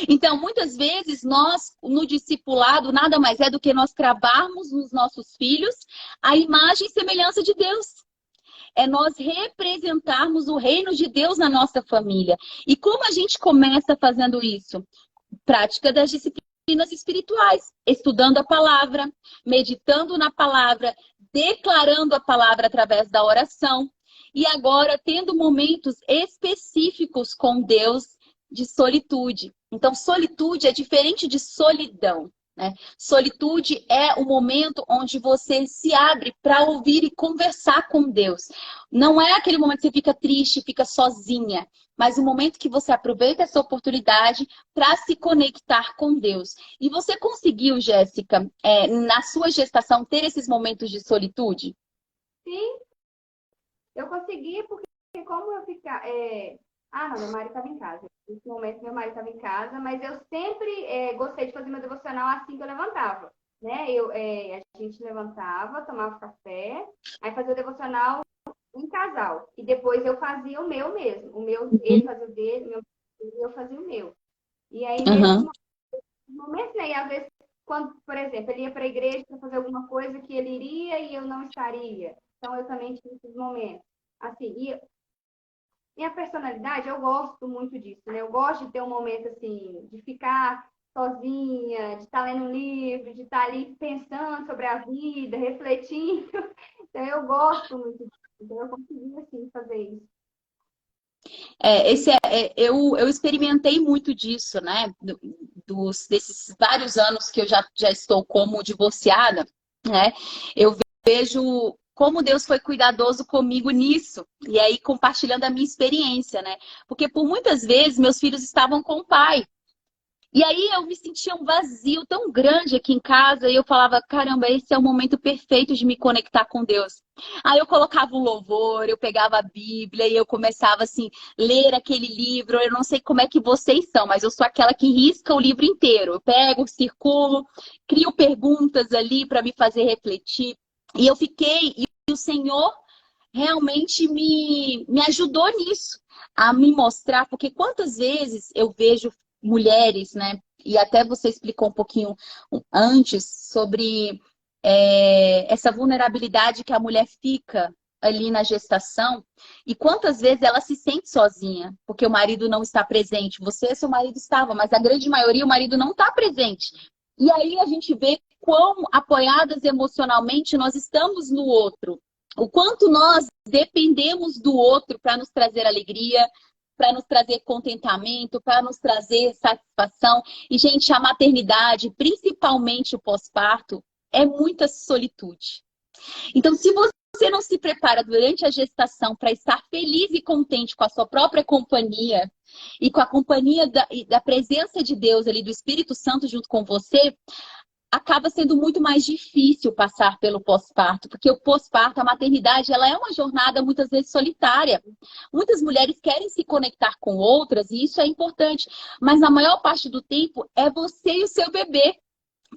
Então, muitas vezes, nós, no discipulado, nada mais é do que nós trabalharmos nos nossos filhos a imagem e semelhança de Deus. É nós representarmos o reino de Deus na nossa família. E como a gente começa fazendo isso? Prática das disciplinas espirituais, estudando a palavra, meditando na palavra, declarando a palavra através da oração e agora tendo momentos específicos com Deus de solitude. Então, solitude é diferente de solidão. né? Solitude é o momento onde você se abre para ouvir e conversar com Deus. Não é aquele momento que você fica triste, fica sozinha, mas o momento que você aproveita essa oportunidade para se conectar com Deus. E você conseguiu, Jéssica, na sua gestação, ter esses momentos de solitude? Sim, eu consegui porque como eu ficar... não, meu marido estava em casa. Nesse momento, meu marido estava em casa, mas eu sempre gostei de fazer meu devocional assim que eu levantava. Né? A gente levantava, tomava café, aí fazia o devocional em casal. E depois eu fazia o meu mesmo. O meu, ele fazia o dele, eu fazia o meu. E aí, nesse momento, né? E às vezes, quando, por exemplo, ele ia para a igreja para fazer alguma coisa que ele iria e eu não estaria. Então, eu também tive esses momentos. Assim, minha personalidade, eu gosto muito disso, né? Eu gosto de ter um momento, assim, de ficar sozinha, de estar lendo um livro, de estar ali pensando sobre a vida, refletindo. Então, eu gosto muito disso. Então, eu consegui, assim, fazer isso. Eu experimentei muito disso, né? Desses vários anos que eu já estou como divorciada, né? Eu vejo como Deus foi cuidadoso comigo nisso. E aí, compartilhando a minha experiência, né? Porque por muitas vezes meus filhos estavam com o pai. E aí eu me sentia um vazio tão grande aqui em casa e eu falava, caramba, esse é o momento perfeito de me conectar com Deus. Aí eu colocava um louvor, eu pegava a Bíblia e eu começava assim, ler aquele livro. Eu não sei como é que vocês são, mas eu sou aquela que risca o livro inteiro. Eu pego, circulo, crio perguntas ali para me fazer refletir. E eu fiquei, e o Senhor realmente me ajudou nisso, a me mostrar, porque quantas vezes eu vejo mulheres, né? E até você explicou um pouquinho antes sobre essa vulnerabilidade que a mulher fica ali na gestação e quantas vezes ela se sente sozinha, porque o marido não está presente. Você, seu marido estava, mas a grande maioria o marido não está presente. E aí a gente vê quão apoiadas emocionalmente nós estamos no outro. O quanto nós dependemos do outro para nos trazer alegria, para nos trazer contentamento, para nos trazer satisfação. E, gente, a maternidade, principalmente o pós-parto, é muita solitude. Então, se você não se prepara durante a gestação para estar feliz e contente com a sua própria companhia e com a companhia da presença de Deus ali, do Espírito Santo junto com você, acaba sendo muito mais difícil passar pelo pós-parto, porque o pós-parto, a maternidade, ela é uma jornada muitas vezes solitária. Muitas mulheres querem se conectar com outras, e isso é importante, mas na maior parte do tempo é você e o seu bebê.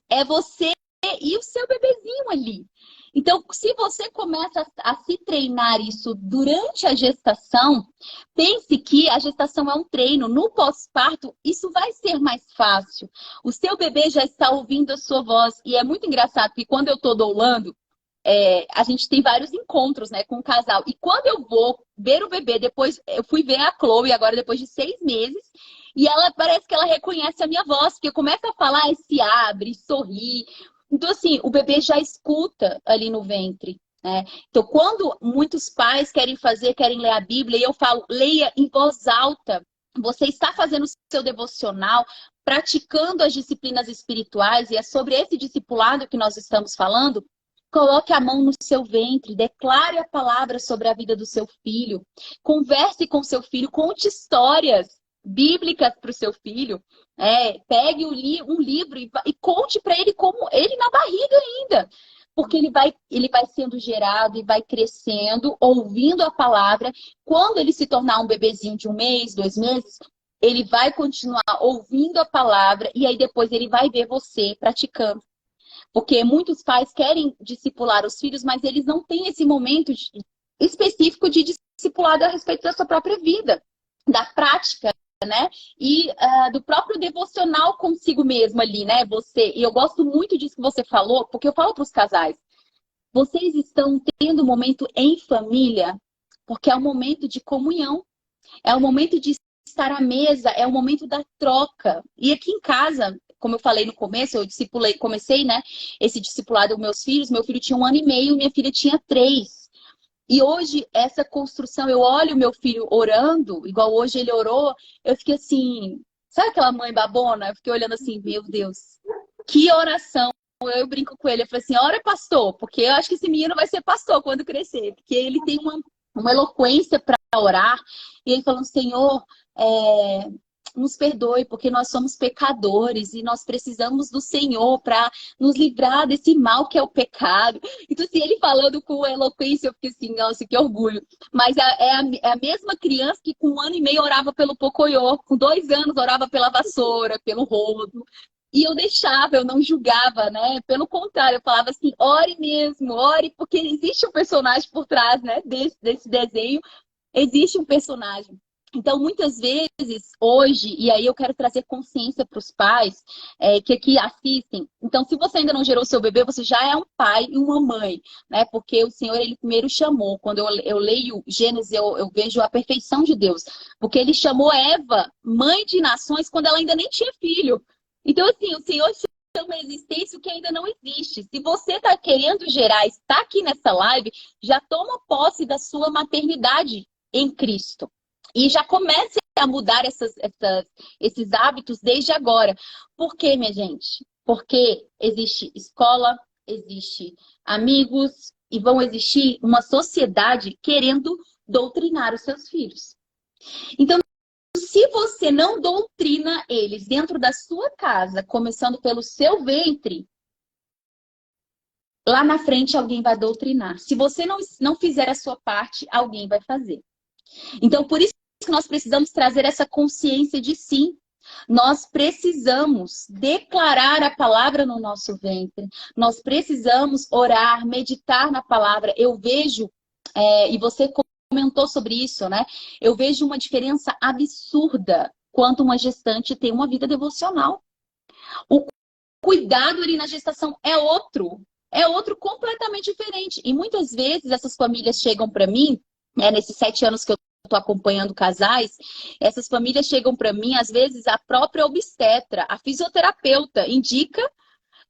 É você e o seu bebezinho ali. Então, se você começa a se treinar isso durante a gestação, pense que a gestação é um treino. No pós-parto, isso vai ser mais fácil. O seu bebê já está ouvindo a sua voz. E é muito engraçado que quando eu estou doulando, a gente tem vários encontros, né, com o casal. E quando eu vou ver o bebê, depois eu fui ver a Chloe agora depois de 6 meses, e ela parece que ela reconhece a minha voz, porque começa a falar e se abre, sorri. Então, assim, o bebê já escuta ali no ventre, né? Então, quando muitos pais querem ler a Bíblia, e eu falo, leia em voz alta. Você está fazendo o seu devocional, praticando as disciplinas espirituais, e é sobre esse discipulado que nós estamos falando. Coloque a mão no seu ventre, declare a palavra sobre a vida do seu filho, converse com seu filho, conte histórias bíblicas para o seu filho, pegue um livro e conte para ele como ele na barriga ainda, porque ele vai sendo gerado e vai crescendo, ouvindo a palavra. Quando ele se tornar um bebezinho de 1 mês, 2 meses, ele vai continuar ouvindo a palavra e aí depois ele vai ver você praticando. Porque muitos pais querem discipular os filhos, mas eles não têm esse momento específico de discipulado a respeito da sua própria vida, da prática, né? E do próprio devocional consigo mesmo ali, né? E eu gosto muito disso que você falou, porque eu falo para os casais, vocês estão tendo um momento em família, porque é um momento de comunhão, é um momento de estar à mesa, é o momento da troca. E aqui em casa, como eu falei no começo, comecei, né, esse discipulado dos meus filhos. Meu filho tinha 1 ano e meio, minha filha tinha 3. E hoje, essa construção, eu olho meu filho orando, igual hoje ele orou, eu fiquei assim, sabe aquela mãe babona? Eu fiquei olhando assim, meu Deus, Que oração! Eu brinco com ele, eu falo assim, ora pastor, porque eu acho que esse menino vai ser pastor quando crescer, porque ele tem uma eloquência para orar, e ele falou, Senhor, nos perdoe, porque nós somos pecadores e nós precisamos do Senhor para nos livrar desse mal que é o pecado. Então, assim, ele falando com eloquência, eu fiquei assim, nossa, que orgulho. Mas é a mesma criança que com 1 ano e meio orava pelo Pocoyo, com 2 anos orava pela vassoura, pelo rodo. E eu deixava, eu não julgava, né? Pelo contrário, eu falava assim, ore mesmo, ore, porque existe um personagem por trás, né? Desse desenho, existe um personagem. Então, muitas vezes, hoje, e aí eu quero trazer consciência para os pais que aqui assistem. Então, se você ainda não gerou seu bebê, você já é um pai e uma mãe, né? Porque o Senhor, Ele primeiro chamou. Quando eu leio Gênesis, eu vejo a perfeição de Deus. Porque Ele chamou Eva, mãe de nações, quando ela ainda nem tinha filho. Então, assim, o Senhor chama a existência o que ainda não existe. Se você está querendo gerar, está aqui nessa live, já toma posse da sua maternidade em Cristo. E já comece a mudar esses hábitos desde agora. Por quê, minha gente? Porque existe escola, existe amigos e vão existir uma sociedade querendo doutrinar os seus filhos. Então, se você não doutrina eles dentro da sua casa, começando pelo seu ventre, lá na frente alguém vai doutrinar. Se você não fizer a sua parte, alguém vai fazer. Então, por isso que nós precisamos trazer essa consciência de sim. Nós precisamos declarar a palavra no nosso ventre. Nós precisamos orar, meditar na palavra. Eu vejo, e você comentou sobre isso, né? Eu vejo uma diferença absurda quando uma gestante tem uma vida devocional. O cuidado ali na gestação é outro completamente diferente. E muitas vezes essas famílias chegam para mim, nesses 7 anos que eu estou acompanhando casais, essas famílias chegam para mim, às vezes a própria obstetra, a fisioterapeuta indica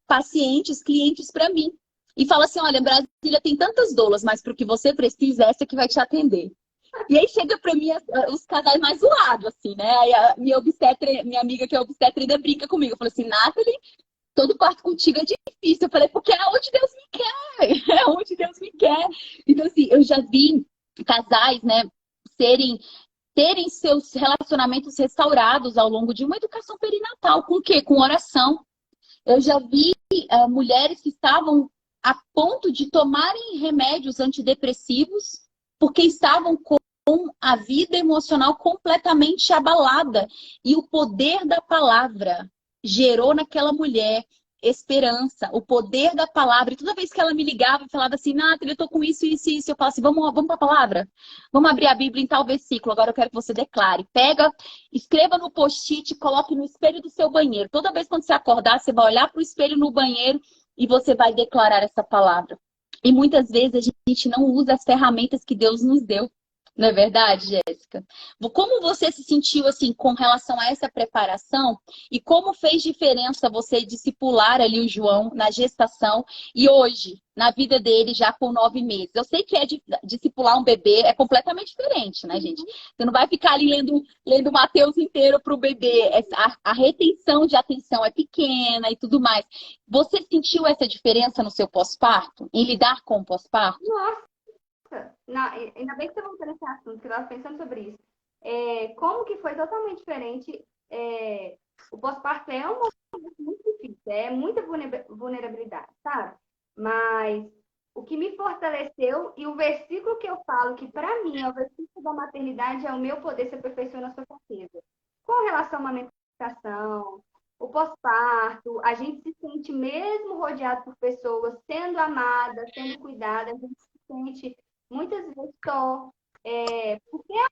pacientes, clientes para mim. E fala assim, olha, Brasília tem tantas doulas, mas para o que você precisa, essa que vai te atender. E aí chega para mim os casais mais zoados, assim, né? Aí a minha obstetra, minha amiga que é obstetra ainda brinca comigo. Eu falo assim, Nathalie, todo parto contigo é difícil. Eu falei, porque é onde Deus me quer. É onde Deus me quer. Então, assim, eu já vi casais, né, terem seus relacionamentos restaurados ao longo de uma educação perinatal. Com o quê? Com oração. Eu já vi mulheres que estavam a ponto de tomarem remédios antidepressivos porque estavam com a vida emocional completamente abalada. E o poder da palavra gerou naquela mulher esperança, o poder da palavra. E toda vez que ela me ligava e falava assim, Nathalie, eu tô com isso, isso e isso, eu falo assim, vamos para a palavra? Vamos abrir a Bíblia em tal versículo, agora eu quero que você declare. Pega, escreva no post-it, coloque no espelho do seu banheiro. Toda vez que você acordar, você vai olhar para o espelho no banheiro e você vai declarar essa palavra. E muitas vezes a gente não usa as ferramentas que Deus nos deu. Não é verdade, Jéssica? Como você se sentiu assim com relação a essa preparação e como fez diferença você discipular ali o João na gestação e hoje, na vida dele, já com 9 meses? Eu sei que discipular um bebê é completamente diferente, né, gente? Você não vai ficar ali lendo Mateus inteiro para o bebê. A retenção de atenção é pequena e tudo mais. Você sentiu essa diferença no seu pós-parto? Em lidar com o pós-parto? Nossa, ainda bem que você voltou nesse assunto, que eu estava pensando sobre isso. Como que foi totalmente diferente. O pós-parto é um momento muito difícil, é muita vulnerabilidade, sabe? Mas o que me fortaleceu e o versículo que eu falo, que para mim é o versículo da maternidade, é o meu poder se aperfeiçoa na sua fraqueza. Com relação à amamentação, o pós-parto, a gente se sente mesmo rodeado por pessoas, sendo amada, sendo cuidada, a gente se sente muitas vezes só, porque é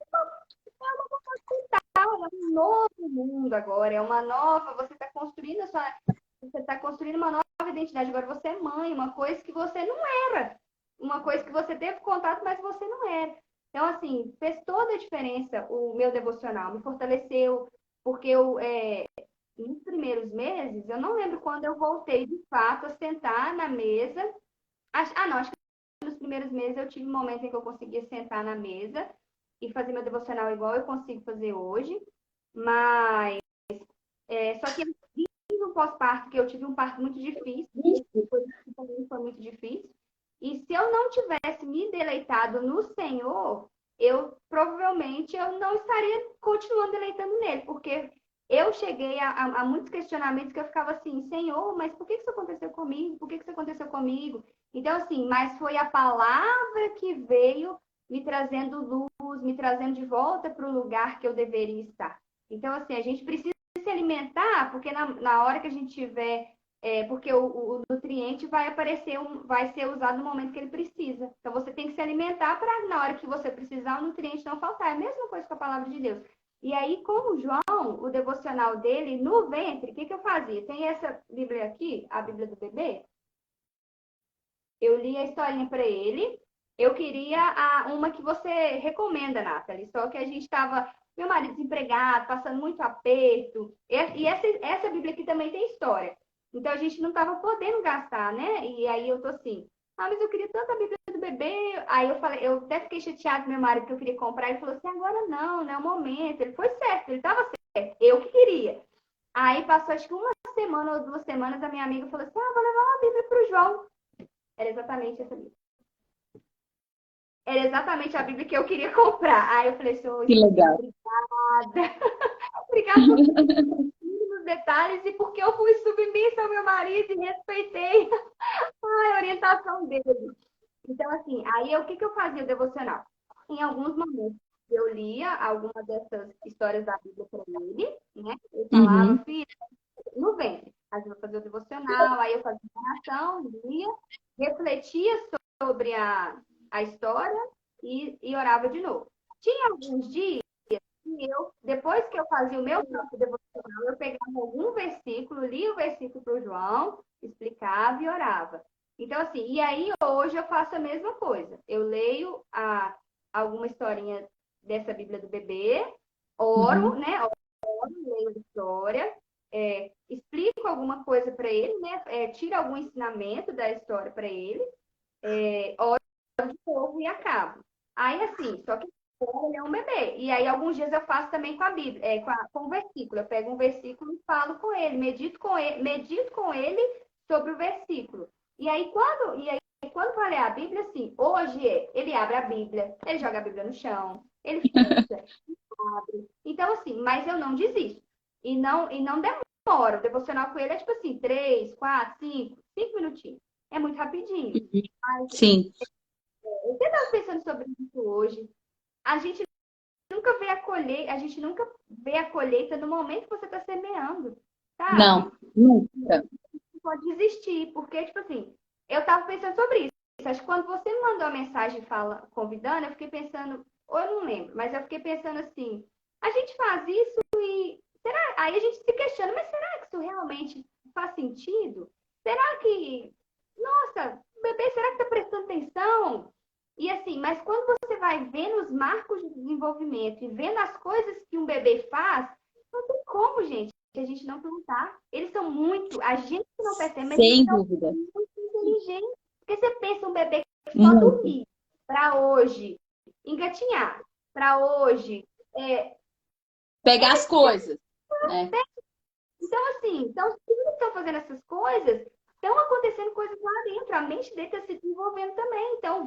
um novo mundo agora, é uma nova, você está construindo uma nova identidade, agora você é mãe, uma coisa que você não era, uma coisa que você teve contato, mas você não era. Então, assim, fez toda a diferença o meu devocional, me fortaleceu, porque nos primeiros meses, eu não lembro quando eu voltei de fato a sentar na mesa. Acho que nos primeiros meses eu tive um momento em que eu conseguia sentar na mesa e fazer meu devocional igual eu consigo fazer hoje, mas só que eu tive um pós-parto, que eu tive um parto muito difícil, foi muito difícil. E se eu não tivesse me deleitado no Senhor, provavelmente eu não estaria continuando deleitando nele, porque eu cheguei a muitos questionamentos que eu ficava assim, Senhor, mas por que isso aconteceu comigo? Por que isso aconteceu comigo? Então, assim, mas foi a palavra que veio me trazendo luz, me trazendo de volta para o lugar que eu deveria estar. Então, assim, a gente precisa se alimentar, porque na hora que a gente tiver, porque o nutriente vai aparecer, vai ser usado no momento que ele precisa. Então, você tem que se alimentar para, na hora que você precisar, o nutriente não faltar. É a mesma coisa com a palavra de Deus. E aí, com o João, o devocional dele, no ventre, o que eu fazia? Tem essa Bíblia aqui, a Bíblia do bebê. Eu li a historinha para ele. Eu queria uma que você recomenda, Nathalie. Só que a gente estava, meu marido desempregado, passando muito aperto. E essa Bíblia aqui também tem história. Então, a gente não estava podendo gastar, né? E aí eu tô assim, mas eu queria tanto a Bíblia do bebê. Aí eu falei, eu até fiquei chateada com meu marido que eu queria comprar. Ele falou assim, agora não é o momento. Ele foi certo, ele estava certo. Eu que queria. Aí passou acho que uma semana ou 2 semanas, a minha amiga falou assim, vou levar uma Bíblia pro João. Era exatamente essa Bíblia. Era exatamente a Bíblia que eu queria comprar. Aí eu falei assim, que legal. Obrigada. Obrigada por detalhes e porque eu fui submissa ao meu marido e respeitei a orientação dele. Então, assim, aí o que eu fazia o devocional? Em alguns momentos, eu lia alguma dessas histórias da Bíblia para ele, né? Eu falava, filho, no ventre. Aí eu fazia o devocional, aí eu fazia oração, lia, refletia sobre a história e orava de novo. Tinha alguns dias que depois que eu fazia o meu próprio devocional, eu pegava algum versículo, lia o versículo para o João, explicava e orava. Então, assim, e aí hoje eu faço a mesma coisa. Eu leio alguma historinha dessa Bíblia do bebê, oro, né? Oro, leio a história, explico alguma coisa para ele, né? Tiro algum ensinamento da história para ele, oro de novo e acabo. Aí, assim, só que ele é um bebê. E aí, alguns dias eu faço também com a Bíblia, com o versículo. Eu pego um versículo e falo com ele, medito com ele sobre o versículo. E aí, quando vai ler a Bíblia, assim, hoje ele abre a Bíblia, ele joga a Bíblia no chão, ele fecha, ele abre. Então, assim, mas eu não desisto. E não demoro. O devocional com ele é tipo assim, 3, 4, 5 minutinhos. É muito rapidinho. Mas, sim. Eu estava pensando sobre isso hoje. A gente nunca vê a colheita no momento que você está semeando, sabe? Não, nunca. Não pode desistir, porque, tipo assim, eu estava pensando sobre isso. Acho que quando você me mandou a mensagem convidando, eu fiquei pensando, ou eu não lembro, mas eu fiquei pensando assim, a gente faz isso e aí a gente se questiona, mas será que isso realmente faz sentido? Será que, nossa, o bebê, será que está prestando atenção? E assim, mas quando você vai vendo os marcos de desenvolvimento e vendo as coisas que um bebê faz, não tem como, gente, a gente não perguntar. Eles são muito, a gente não percebe, mas sem eles são dúvida. muito inteligentes. Porque você pensa um bebê que só dormir para hoje, engatinhar, para hoje, pegar as coisas. Né? Então, assim, se eles estão fazendo essas coisas, estão acontecendo coisas lá dentro. A mente dele está se desenvolvendo também. Então,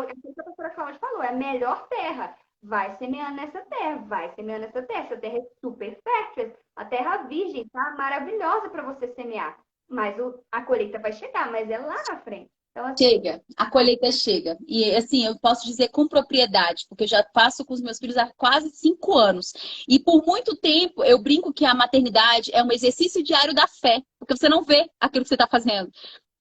aquilo que a professora Cláudia falou, é a melhor terra. Vai semeando nessa terra, vai semeando nessa terra. Essa terra é super fértil. A terra virgem tá maravilhosa para você semear. Mas a colheita vai chegar, mas é lá na frente. Então, assim, chega, a colheita chega. E assim, eu posso dizer com propriedade, porque eu já passo com os meus filhos há quase 5 anos. E por muito tempo eu brinco que a maternidade é um exercício diário da fé, porque você não vê aquilo que você está fazendo.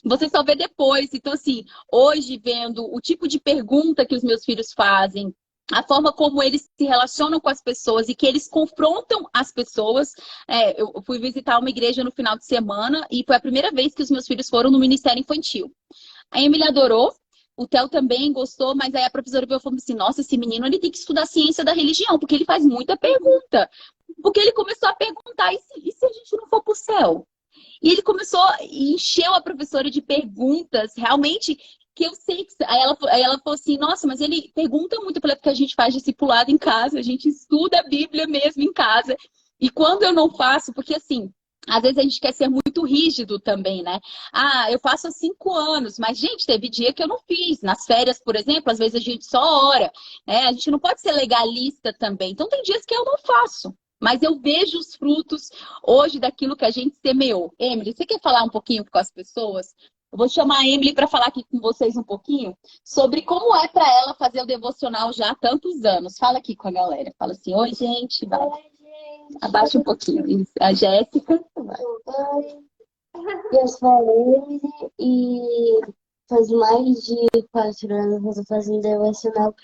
Você só vê depois. Então, assim, hoje vendo o tipo de pergunta que os meus filhos fazem, a forma como eles se relacionam com as pessoas e que eles confrontam as pessoas. Eu fui visitar uma igreja no final de semana e foi a primeira vez que os meus filhos foram no Ministério Infantil. A Emily adorou, o Theo também gostou, mas aí a professora veio e falou assim, nossa, esse menino ele tem que estudar ciência da religião, porque ele faz muita pergunta. Porque ele começou a perguntar, e se a gente não for pro céu? E ele começou e encheu a professora de perguntas, realmente, que eu sei que... Aí ela falou assim, nossa, mas ele pergunta muito, porque a gente faz discipulado em casa, a gente estuda a Bíblia mesmo em casa. E quando eu não faço, porque assim, Às vezes a gente quer ser muito rígido também, né? Ah, eu faço há 5 anos, mas, gente, teve dia que eu não fiz. Nas férias, por exemplo, às vezes a gente só ora, né? A gente não pode ser legalista também. Então, tem dias que eu não faço. Mas eu vejo os frutos hoje daquilo que a gente semeou. Emily, você quer falar um pouquinho com as pessoas? Eu vou chamar a Emily para falar aqui com vocês um pouquinho sobre como é para ela fazer o devocional já há tantos anos. Fala aqui com a galera. Fala assim, oi, gente. Vai. Oi, gente. Abaixa um pouquinho. Isso. A Jéssica. Vai. Oi, eu sou a Emily e faz mais de 4 anos que eu tô fazendo devocional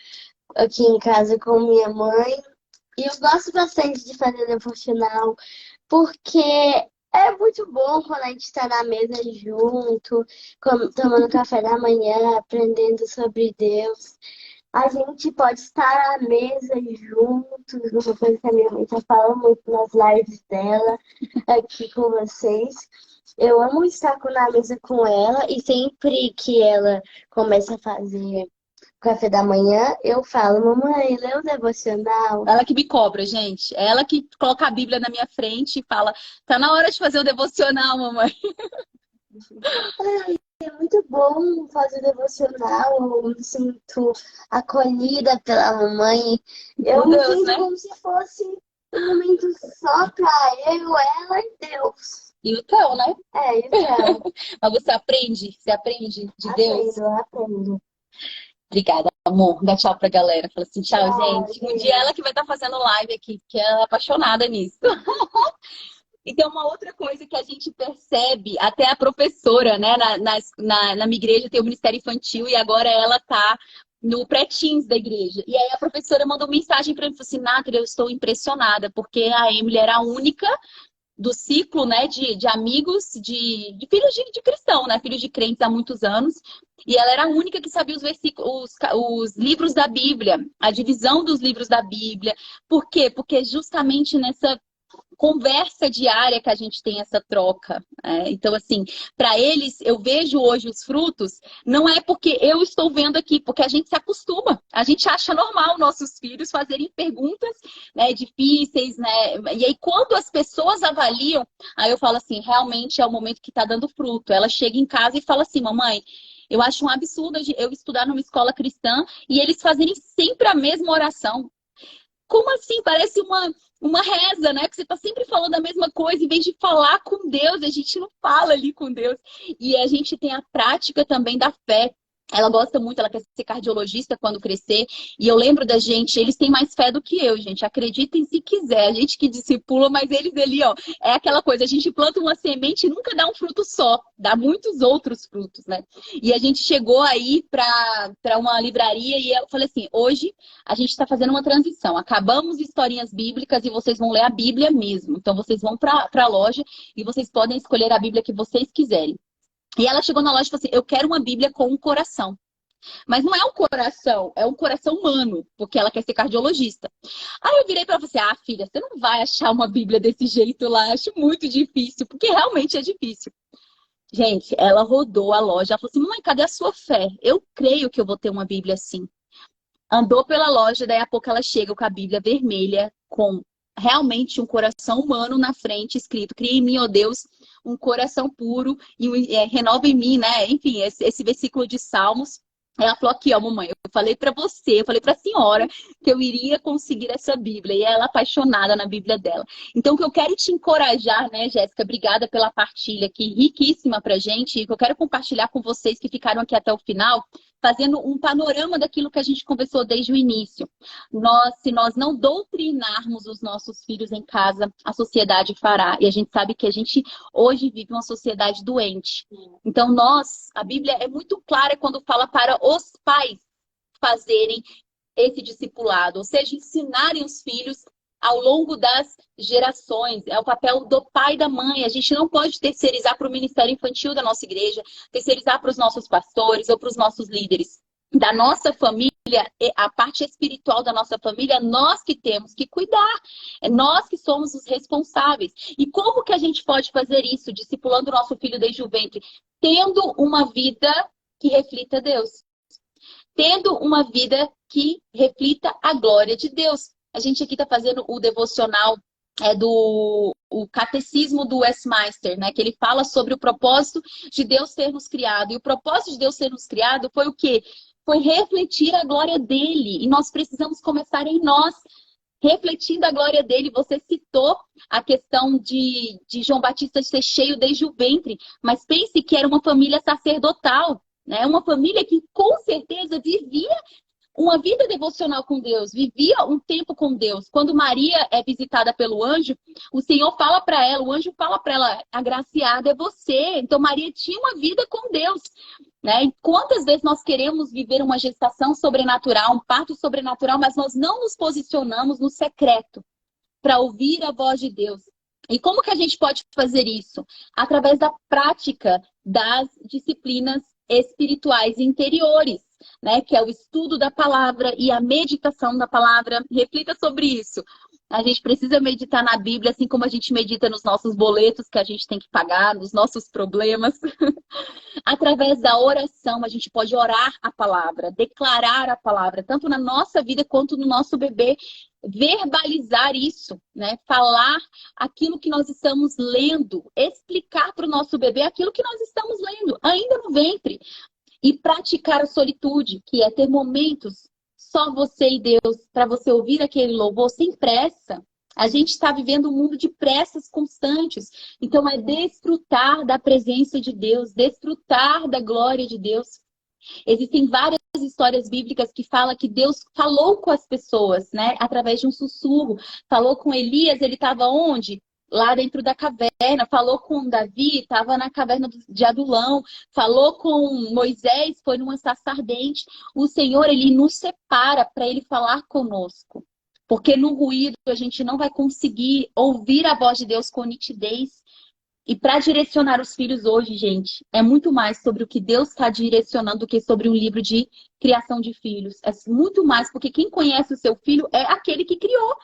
aqui em casa com minha mãe. E eu gosto bastante de fazer devocional porque é muito bom quando a gente está na mesa junto, tomando café da manhã, aprendendo sobre Deus. A gente pode estar à mesa juntos, uma coisa que a minha mãe já fala muito nas lives dela aqui com vocês. Eu amo estar na mesa com ela e sempre que ela começa a fazer café da manhã, eu falo, mamãe, lê o devocional. Ela que me cobra, gente. Ela que coloca a Bíblia na minha frente e fala, tá na hora de fazer o devocional, mamãe. Ai, é muito bom fazer devocional, eu me sinto acolhida pela mamãe. Eu Por me Deus, sinto né? como se fosse um momento só pra eu, ela e Deus. E o teu, né? Então, Mas você aprende de Deus. aprendo. Obrigada, amor. Dá tchau pra galera. Fala assim, tchau, Tchau, gente. Um dia ela que vai estar fazendo live aqui, porque ela é apaixonada nisso. E tem uma outra coisa que a gente percebe, até a professora, né, na minha igreja tem o Ministério Infantil e agora ela tá no pré-teens da igreja. E aí a professora mandou mensagem para mim, falou assim, Nathalie, eu estou impressionada, porque a Emily era a única do ciclo, né, de amigos, de filhos de cristão, né, filhos de crentes há muitos anos. E ela era a única que sabia os versículos, os livros da Bíblia, a divisão dos livros da Bíblia. Por quê? Porque justamente nessa conversa diária que a gente tem essa troca. Então, assim, para eles, eu vejo hoje os frutos, não é porque eu estou vendo aqui, porque a gente se acostuma. A gente acha normal nossos filhos fazerem perguntas, né, difíceis, né? E aí, quando as pessoas avaliam, aí eu falo assim, realmente é o momento que está dando fruto. Ela chega em casa e fala assim, mamãe, eu acho um absurdo eu estudar numa escola cristã e eles fazerem sempre a mesma oração. Como assim? Parece uma reza, né? Que você está sempre falando a mesma coisa, em vez de falar com Deus, a gente não fala ali com Deus. E a gente tem a prática também da fé. Ela gosta muito, ela quer ser cardiologista quando crescer. E eu lembro da gente, eles têm mais fé do que eu, gente. Acreditem se quiser. A gente que discipula, mas eles ali, ó, é aquela coisa, a gente planta uma semente e nunca dá um fruto só, dá muitos outros frutos, né? E a gente chegou aí para uma livraria e eu falei assim, hoje a gente está fazendo uma transição. Acabamos historinhas bíblicas e vocês vão ler a Bíblia mesmo. Então vocês vão para a loja e vocês podem escolher a Bíblia que vocês quiserem. E ela chegou na loja e falou assim, eu quero uma Bíblia com um coração. Mas não é um coração, é um coração humano, porque ela quer ser cardiologista. Aí eu virei para ela e falei assim, filha, você não vai achar uma Bíblia desse jeito lá, acho muito difícil, porque realmente é difícil. Gente, ela rodou a loja, ela falou assim, mãe, cadê a sua fé? Eu creio que eu vou ter uma Bíblia assim. Andou pela loja, daí a pouco ela chega com a Bíblia vermelha, com realmente um coração humano na frente, escrito, cria em mim, ó Deus, um coração puro e renova em mim, né? Enfim, esse versículo de Salmos. Ela falou aqui, ó, mamãe, eu falei para você, eu falei para a senhora que eu iria conseguir essa Bíblia. E ela é apaixonada na Bíblia dela. Então, o que eu quero te encorajar, né, Jéssica? Obrigada pela partilha aqui, riquíssima pra gente. E que eu quero compartilhar com vocês que ficaram aqui até o final, fazendo um panorama daquilo que a gente conversou desde o início. Se nós não doutrinarmos os nossos filhos em casa, a sociedade fará. E a gente sabe que a gente hoje vive uma sociedade doente. Então, a Bíblia é muito clara quando fala para os pais fazerem esse discipulado, ou seja, ensinarem os filhos ao longo das gerações. É o papel do pai e da mãe. A gente não pode terceirizar para o Ministério Infantil da nossa igreja, terceirizar para os nossos pastores ou para os nossos líderes. Da nossa família, a parte espiritual da nossa família, nós que temos que cuidar. É nós que somos os responsáveis. E como que a gente pode fazer isso, discipulando o nosso filho desde o ventre? Tendo uma vida que reflita Deus. Tendo uma vida que reflita a glória de Deus. A gente aqui está fazendo o devocional do o Catecismo do Westminster, né? Que ele fala sobre o propósito de Deus ter nos criado. E o propósito de Deus ter nos criado foi o quê? Foi refletir a glória dele. E nós precisamos começar em nós, refletindo a glória dele. Você citou a questão de João Batista ser cheio desde o ventre, mas pense que era uma família sacerdotal, né? Uma família que com certeza vivia uma vida devocional com Deus, vivia um tempo com Deus. Quando Maria é visitada pelo anjo, o Senhor fala para ela, o anjo fala para ela, agraciada é você. Então Maria tinha uma vida com Deus, né? E quantas vezes nós queremos viver uma gestação sobrenatural, um parto sobrenatural, mas nós não nos posicionamos no secreto para ouvir a voz de Deus. E como que a gente pode fazer isso? Através da prática das disciplinas espirituais interiores, né? Que é o estudo da palavra e a meditação da palavra. Reflita sobre isso. A gente precisa meditar na Bíblia, assim como a gente medita nos nossos boletos que a gente tem que pagar, nos nossos problemas. Através da oração, a gente pode orar a palavra, declarar a palavra, tanto na nossa vida quanto no nosso bebê. Verbalizar isso, né? Falar aquilo que nós estamos lendo, explicar para o nosso bebê aquilo que nós estamos lendo, ainda no ventre. E praticar a solitude, que é ter momentos só você e Deus, para você ouvir aquele louvor sem pressa. A gente está vivendo um mundo de pressas constantes. Então é desfrutar da presença de Deus, desfrutar da glória de Deus. Existem várias histórias bíblicas que falam que Deus falou com as pessoas, né? Através de um sussurro. Falou com Elias, ele estava onde? Lá dentro da caverna. Falou com Davi, estava na caverna de Adulão. Falou com Moisés, foi numa sarça ardente. O Senhor, ele nos separa para ele falar conosco. Porque no ruído a gente não vai conseguir ouvir a voz de Deus com nitidez. E para direcionar os filhos hoje, gente, é muito mais sobre o que Deus está direcionando do que sobre um livro de criação de filhos. É muito mais, porque quem conhece o seu filho é aquele que criou.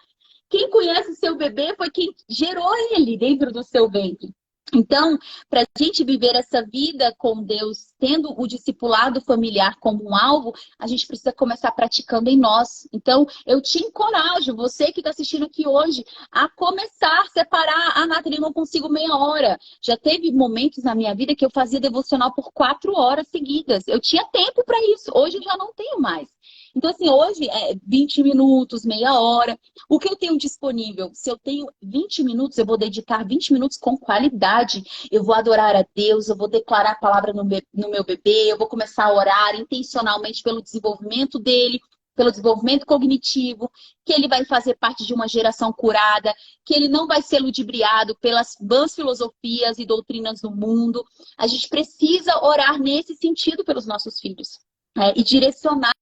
Quem conhece o seu bebê foi quem gerou ele dentro do seu ventre. Então, para a gente viver essa vida com Deus, tendo o discipulado familiar como um alvo, a gente precisa começar praticando em nós. Então, eu te encorajo, você que está assistindo aqui hoje, a começar a separar. Nathalie, eu não consigo meia hora. Já teve momentos na minha vida que eu fazia devocional por 4 horas seguidas. Eu tinha tempo para isso. Hoje eu já não tenho mais. Então, assim, hoje é 20 minutos, meia hora. O que eu tenho disponível? Se eu tenho 20 minutos, eu vou dedicar 20 minutos com qualidade. Eu vou adorar a Deus, eu vou declarar a palavra no meu bebê, eu vou começar a orar intencionalmente pelo desenvolvimento dele, pelo desenvolvimento cognitivo, que ele vai fazer parte de uma geração curada, que ele não vai ser ludibriado pelas vãs filosofias e doutrinas do mundo. A gente precisa orar nesse sentido pelos nossos filhos. E direcionar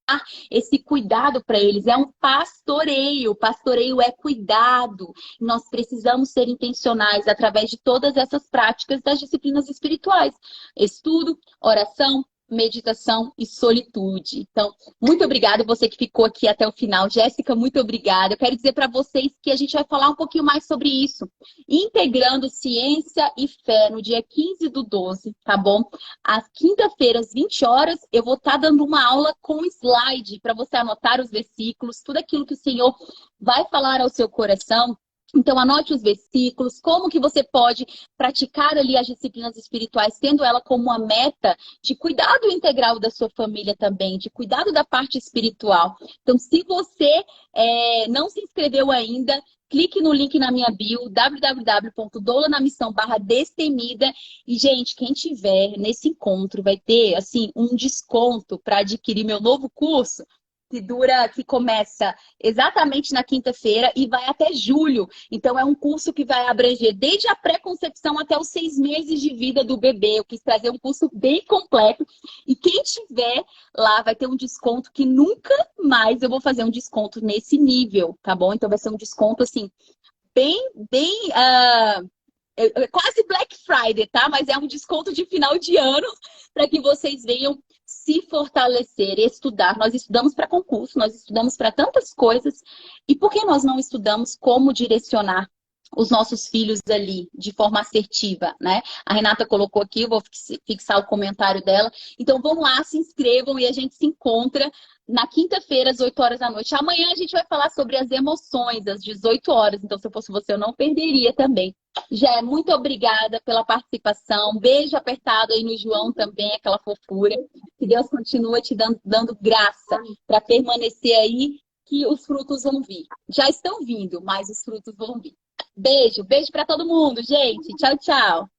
esse cuidado para eles. É um pastoreio. Pastoreio é cuidado. Nós precisamos ser intencionais através de todas essas práticas das disciplinas espirituais. Estudo, oração, meditação e solitude. Então, muito obrigada você que ficou aqui até o final. Jéssica, muito obrigada. Eu quero dizer para vocês que a gente vai falar um pouquinho mais sobre isso. Integrando ciência e fé no dia 15/12, tá bom? Às quinta-feiras, 20 horas, eu vou estar dando uma aula com slide para você anotar os versículos, tudo aquilo que o Senhor vai falar ao seu coração. Então, anote os versículos, como que você pode praticar ali as disciplinas espirituais, tendo ela como uma meta de cuidado integral da sua família também, de cuidado da parte espiritual. Então, se você não se inscreveu ainda, clique no link na minha bio, www.doulanamissão/destemida. E, gente, quem tiver nesse encontro vai ter, assim, um desconto para adquirir meu novo curso, que começa exatamente na quinta-feira e vai até julho. Então, é um curso que vai abranger desde a pré-concepção até os 6 meses de vida do bebê. Eu quis trazer um curso bem completo. E quem tiver lá vai ter um desconto que nunca mais eu vou fazer um desconto nesse nível, tá bom? Então, vai ser um desconto, assim, bem quase Black Friday, tá? Mas é um desconto de final de ano para que vocês venham se fortalecer, estudar. Nós estudamos para concurso, nós estudamos para tantas coisas. E por que nós não estudamos como direcionar os nossos filhos ali de forma assertiva, né? A Renata colocou aqui, eu vou fixar o comentário dela. Então vão lá, se inscrevam e a gente se encontra na quinta-feira, às 8 horas da noite. Amanhã a gente vai falar sobre as emoções, às 18 horas. Então, se eu fosse você, eu não perderia também. Jé, muito obrigada pela participação. Beijo apertado aí no João também, aquela fofura. Que Deus continue te dando graça para permanecer aí, que os frutos vão vir. Já estão vindo, mas os frutos vão vir. Beijo, beijo para todo mundo, gente. Tchau, tchau.